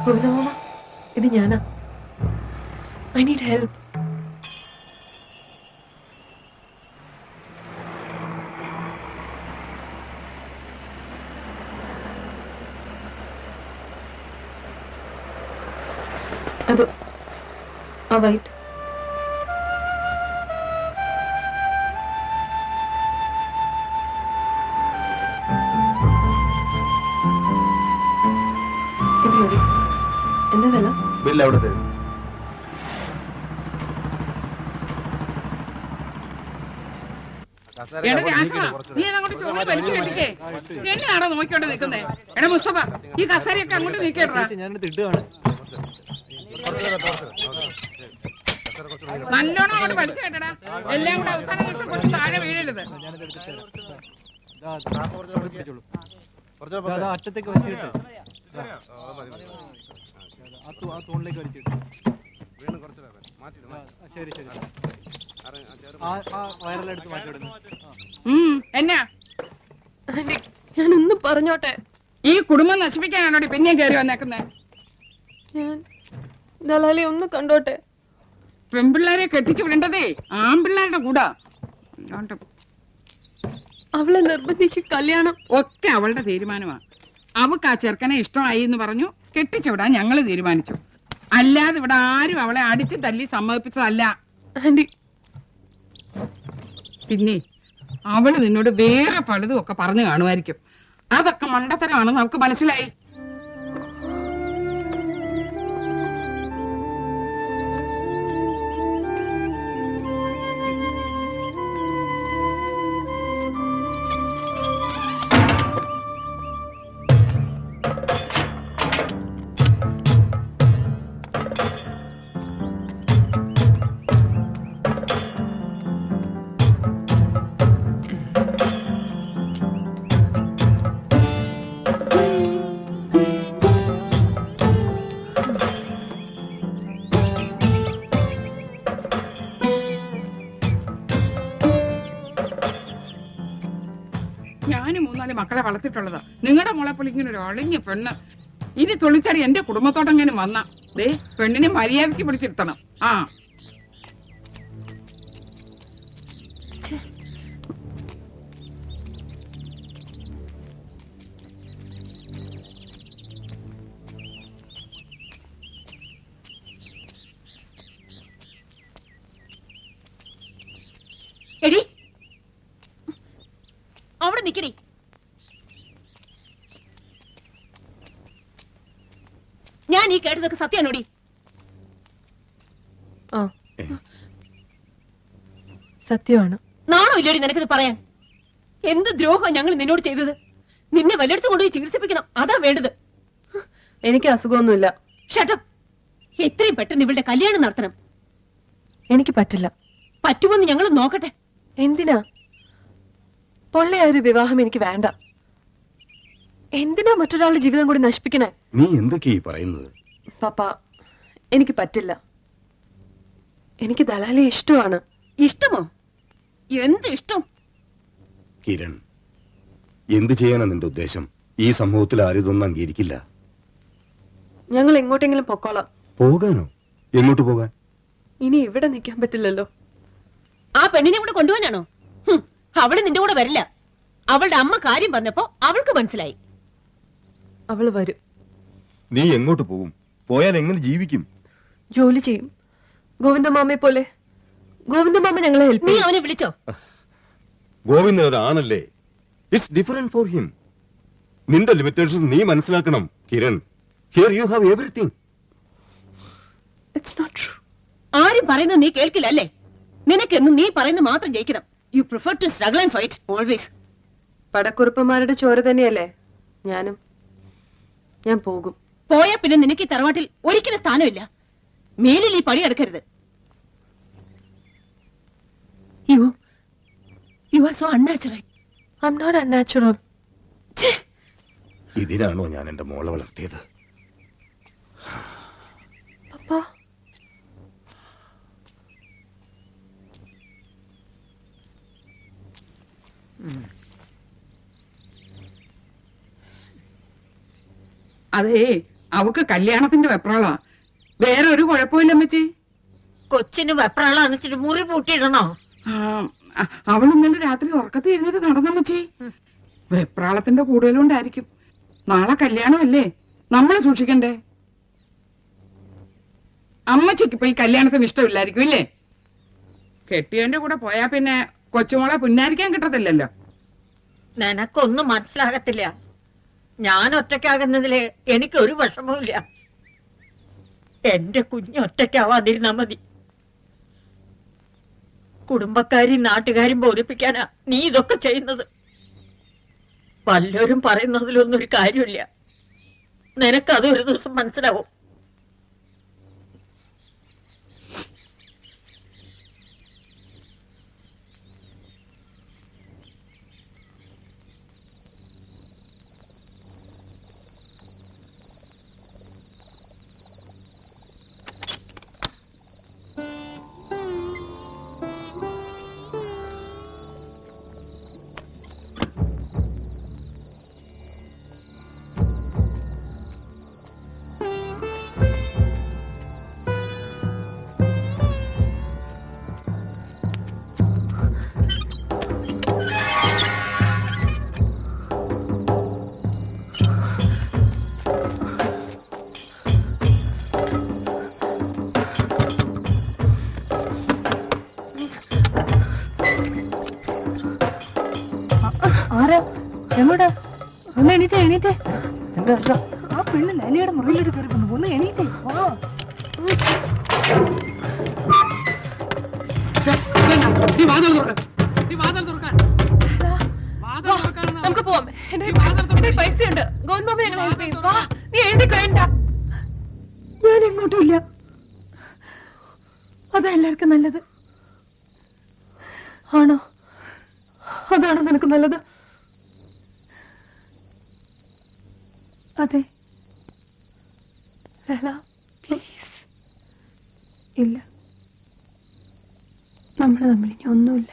ഗോവിന്ദമാമ, ഇത് ഞാനാ. I need help. അത് ആ വൈറ്റ്. ഇത് മതി. എന്താ വില? ബില്ല് അവിടെ തരും. എടാ രാഘവ, നീ അതങ്ങോട്ട് ചോറ് വലിച്ചു കെട്ടിക്കേ. എന്നാണോ നോക്കിക്കൊണ്ട് നിൽക്കുന്നേ? എടാ മുസ്തഫ, ഈ കസേരയൊക്കെ അങ്ങോട്ട് നീക്കേട്ടാ. നല്ലോണം അങ്ങോട്ട് വലിച്ചു കെട്ടടാ. എല്ലാം കൂടെ അവസാന നിമിഷം കൊണ്ട് താഴെ വീഴരുത്. അറ്റത്തേക്ക് വെച്ചിട്ട് ആ തൂണിലേക്ക് വലിച്ചിട്ട്. ശരി ശരി. വയറെടുത്ത് മാറ്റിവിടുന്നു. എന്നാ ഞാനൊന്ന് പറഞ്ഞോട്ടെ. ഈ കുടുംബം നശിപ്പിക്കാനാണോ പിന്നെയും കയറി വന്നേക്കുന്നേ? ഞാൻ ദലാലി ഒന്ന് കണ്ടോട്ടെ. പെൺപിള്ളേരെ കെട്ടിച്ചു വിടേണ്ടതേ ആൺപിള്ളേരുടെ കൂടാ. അവളെ നിർബന്ധിച്ച് കല്യാണം ഒക്കെ അവളുടെ തീരുമാനമാണ്. അവക്ക് ആ ചെറുക്കനെ ഇഷ്ടമായി എന്ന് പറഞ്ഞു കെട്ടിച്ചു വിടാൻ ഞങ്ങൾ തീരുമാനിച്ചു. അല്ലാതെ ഇവിടെ ആരും അവളെ അടിച്ചു തല്ലി സമ്മതിപ്പിച്ചതല്ല. ആന്റി, പിന്നെ അവള് നിന്നോട് വേറെ പലതും ഒക്കെ പറഞ്ഞു കാണുമായിരിക്കും. അതൊക്കെ മണ്ടത്തരമാണെന്ന് നമുക്ക് മനസ്സിലായി. ഞാനും 3-4 മക്കളെ വളർത്തിട്ടുള്ളതാ. നിങ്ങളുടെ മോളെ പോലെ ഇങ്ങനെ ഒരു അളിഞ്ഞ പെണ്ണ് ഇനി തൊളിച്ചാടി എന്റെ കുടുംബത്തോടെങ്കിലും വന്ന ദേ പെണ്ണിനെ മര്യാദക്ക് പിടിച്ചിരുത്തണം. ആ എടി അവിടെ നിക്കടി. ഞാൻ ഈ കേട്ടതൊക്കെ സത്യാണോടി? ആ സത്യമാണ്. നാണോ ഇല്ലോടി നിനക്കിത് പറയാൻ? എന്ത് ദ്രോഹം ഞങ്ങൾ നിന്നോട് ചെയ്തത്? നിന്നെ വല്ലയിടത്തും കൊണ്ടുപോയി ചികിത്സിപ്പിക്കണം, അതാ വേണ്ടത്. എനിക്ക് അസുഖമൊന്നുമില്ല. ഷട്ടപ്പ്. എത്രയും പെട്ടെന്ന് ഇവളുടെ കല്യാണം നടത്തണം. എനിക്ക് പറ്റില്ല. പറ്റുമെന്ന് ഞങ്ങൾ നോക്കട്ടെ. എന്തിനാ? പൊള്ളയായൊരു വിവാഹം എനിക്ക് വേണ്ട. എന്തിനാ മറ്റൊരാളുടെ ജീവിതം കൂടി നശിപ്പിക്കണേ? നീ എന്തൊക്കെയാ പറയുന്നത്? പപ്പ, എനിക്ക് പറ്റില്ല. എനിക്ക് ദലാലിയെ ഇഷ്ടമാണ്. ഇഷ്ടമോ? എന്ത് ഇഷ്ടം? കിരൺ, എന്ത് ചെയ്യാനാ നിന്റെ ഉദ്ദേശം? ഈ സമൂഹത്തിൽ ആരും ഇതൊന്നും അംഗീകരിക്കില്ല. ഞങ്ങൾ എങ്ങോട്ടെങ്കിലും പൊക്കോളാം. പോകാനോ? എങ്ങോട്ട് പോകാൻ? ഇനി ഇവിടെ നിൽക്കാൻ പറ്റില്ലല്ലോ. ആ പെണ്ണിനെ കൂടെ കൊണ്ടുപോകാനാണോ? അവള് നിന്റെ കൂടെ വരില്ല. അവളുടെ അമ്മ കാര്യം പറഞ്ഞപ്പോ അവൾക്ക് മനസ്സിലായി. അവള് വരും. നീ എങ്ങോട്ട് പോകും? പോയാൽ എങ്ങനെ ജീവിക്കും? ജോലി ചെയ്യും, ഗോവിന്ദമാമയെ പോലെ. ഗോവിന്ദമാമ ഞങ്ങളെ ഹെൽപ്പ് നീ ചെയ്യും. അവനെ വിളിച്ചോ? ഗോവിന്ദൻ ഒരാണല്ലേ. It's different for him. നിന്റെ ലിമിറ്റേഷൻസ് നീ മനസ്സിലാക്കണം Kiran. Here you have everything. It's not true. ആരും പറയുന്നത് നീ കേൾക്കില്ല അല്ലേ? നിനക്കെന്നും നീ പറയുന്നത് മാത്രം ജയിക്കണം. You prefer to struggle and fight always. പടക്കുറുപ്പന്മാരുടെ ചോര തന്നെയല്ലേ ഞാനും. ഞാൻ പോകും. പോയാ പിന്നെ നിനക്ക് ഈ തറവാട്ടിൽ ഒരിക്കലും സ്ഥാനമില്ല. മേലിൽ ഈ പടി എടുക്കരുത്. You are so unnatural. I am not unnatural. ഇതിനാണോ ഞാൻ എന്റെ മോളെ വളർത്തിയത്? പപ്പ, അതേ അവക്ക് കല്യാണത്തിന്റെ വെപ്രാളാ. വേറെ ഒരു കുഴപ്പമില്ല അമ്മച്ചി. കൊച്ചിന് വെപ്രാളാന്നിട്ട് മുറി പൂട്ടിയിടണോ? അവൾ ഇന്നലെ രാത്രി ഉറക്കത്തിൽ എഴുന്നേറ്റ് നടന്നമ്മച്ചി. വെപ്രാളത്തിന്റെ കൂടുതലുണ്ടായിരിക്കും. നാളെ കല്യാണമല്ലേ, നമ്മളെ സൂക്ഷിക്കണ്ടേ? അമ്മച്ചിക്ക് ഇപ്പൊ ഈ കല്യാണത്തിന് ഇഷ്ടമില്ലായിരിക്കും ഇല്ലേ? കെട്ടിയവന്റെ കൂടെ പോയാ പിന്നെ കൊച്ചുമോളെ പുന്നാരിക്കാൻ കിട്ടത്തില്ലല്ലോ. നിനക്കൊന്നും മനസ്സിലാകത്തില്ല. ഞാൻ ഒറ്റയ്ക്കാകുന്നതില് എനിക്കൊരു വിഷമവുമില്ല. എന്റെ കുഞ്ഞ് ഒറ്റയ്ക്കാവാതിരുന്നാ മതി. കുടുംബക്കാരും നാട്ടുകാരും ബോധിപ്പിക്കാനാ നീ ഇതൊക്കെ ചെയ്യുന്നത്. വല്ലവരും പറയുന്നതിലൊന്നും ഒരു കാര്യമില്ല. നിനക്കതൊരു ദിവസം മനസ്സിലാവും. ആരാ? എങ്ങോട്ടാ? ഒന്ന് എണീറ്റേ, എണീറ്റേ. ആ പെണ്ണ് ലലിയുടെ മുറിയിലോട്ട് കയറി വന്നു. ഒന്ന് എണീറ്റേ. നമുക്ക് പോവാം. പൈസയുണ്ട്. ഗവൺമെന്റ് ഞങ്ങൾ ഹെൽപ്പ് ചെയ്യും. നീ എഴുതി കഴിയണ്ട. ഞാൻ എങ്ങോട്ടുമില്ല. അതാ എല്ലാവർക്കും നല്ലത്. ആണോ? അതാണോ നിനക്ക് നല്ലത്? അതെ. പ്ലീസ്. ഇല്ല, നമ്മൾ തമ്മിൽ ഇനി ഒന്നുമില്ല.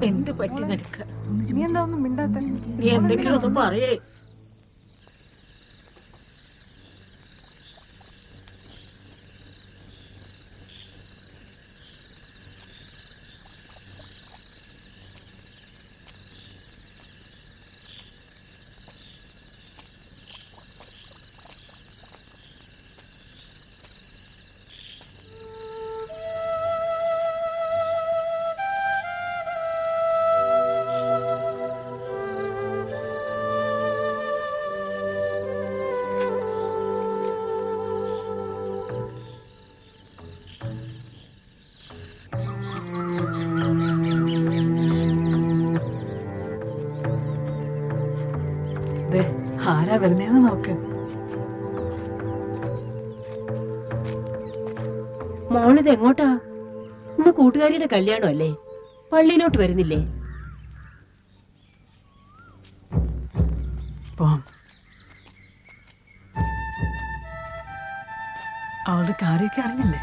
എന്ത് പറ്റി നിനക്ക്? നീ എന്താ ഒന്നും മിണ്ടാത്ത? നീ എന്തെങ്കിലും ഒന്നും പറയേ. ആരാ വരുന്നേന്ന് നോക്ക്. മോളിത് എങ്ങോട്ടാ? ഇന്ന് കൂട്ടുകാരിയുടെ കല്യാണം അല്ലേ? പള്ളിയിലോട്ട് വരുന്നില്ലേ? അവളുടെ കാര്യമൊക്കെ അറിഞ്ഞില്ലേ?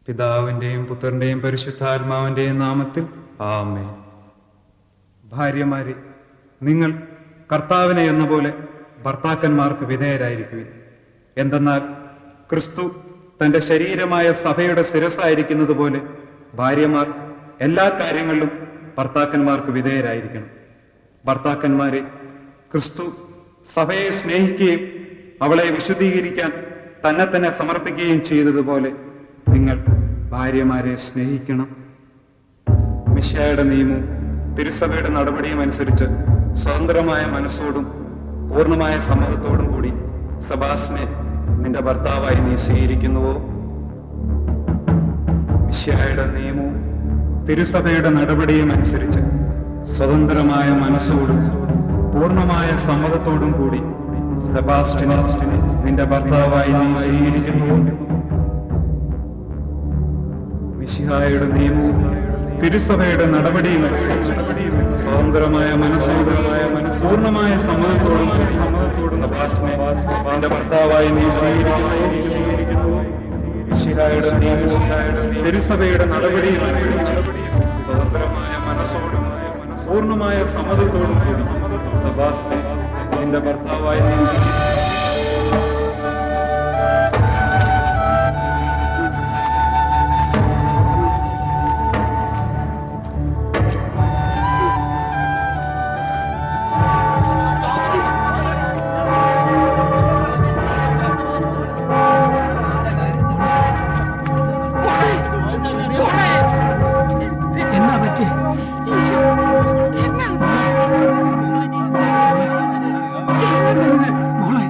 പിതാവിന്റെയും പുത്രന്റെയും പരിശുദ്ധാത്മാവിന്റെയും നാമത്തിൽ ആമേൻ. ഭാര്യമാരെ, നിങ്ങൾ കർത്താവിനെ എന്ന പോലെ ഭർത്താക്കന്മാർക്ക് വിധേയരായിരിക്കുവിൻ. എന്തെന്നാൽ ക്രിസ്തു തന്റെ ശരീരമായ സഭയുടെ ശിരസ്സായിരിക്കുന്നത് പോലെ ഭാര്യമാർ എല്ലാ കാര്യങ്ങളിലും ഭർത്താക്കന്മാർക്ക് വിധേയരായിരിക്കണം. ഭർത്താക്കന്മാരെ, ക്രിസ്തു സഭയെ സ്നേഹിക്കുകയും അവളെ വിശുദ്ധീകരിക്കാൻ തന്നെ തന്നെ സമർപ്പിക്കുകയും ചെയ്തതുപോലെ നിങ്ങൾ ഭാര്യമാരെ സ്നേഹിക്കണം. മിശിഹായുടെ നിയമവും തിരുസഭയുടെ നടപടിയും അനുസരിച്ച് സ്വതന്ത്രമായ മനസ്സോടും പൂർണ്ണമായ സമ്മതത്തോടും കൂടി സെബാസ്റ്റിനെ നിന്റെ ഭർത്താവായി നീ സ്വീകരിക്കുന്നുവോ? മിശിഹായുടെ നിയമവും തിരുസഭയുടെ നടപടിയും അനുസരിച്ച് സ്വതന്ത്രമായ മനസ്സോടും പൂർണ്ണമായ സമ്മതത്തോടും കൂടി സെബാസ്റ്റിനെ നിന്റെ ഭർത്താവായി നീ സ്വീകരിക്കുന്നുവോ? മിശിഹായുടെ നിയമവും തിരുസഭയുടെ നടപടിയും അനുസരിച്ച് സ്വതന്ത്രമായ മനസ്സോടും പൂർണ്ണമായ സമ്മതത്തോടും സെബാസ്റ്റിനെ നിന്റെ ഭർത്താവായി നീ സ്വീകരിക്കുന്നുവോ? മിശിഹായുടെ നിയമവും തിരുസഭയുടെ നടപടിയും അനുസരിച്ച് സ്വതന്ത്രമായ മനസ്സോടും പൂർണ്ണമായ സമ്മതത്തോടും കൂടി സെബാസ്റ്റിനെ നിന്റെ ഭർത്താവായി നീ എന്നാ പറ്റി? മോളെ,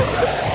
Oh!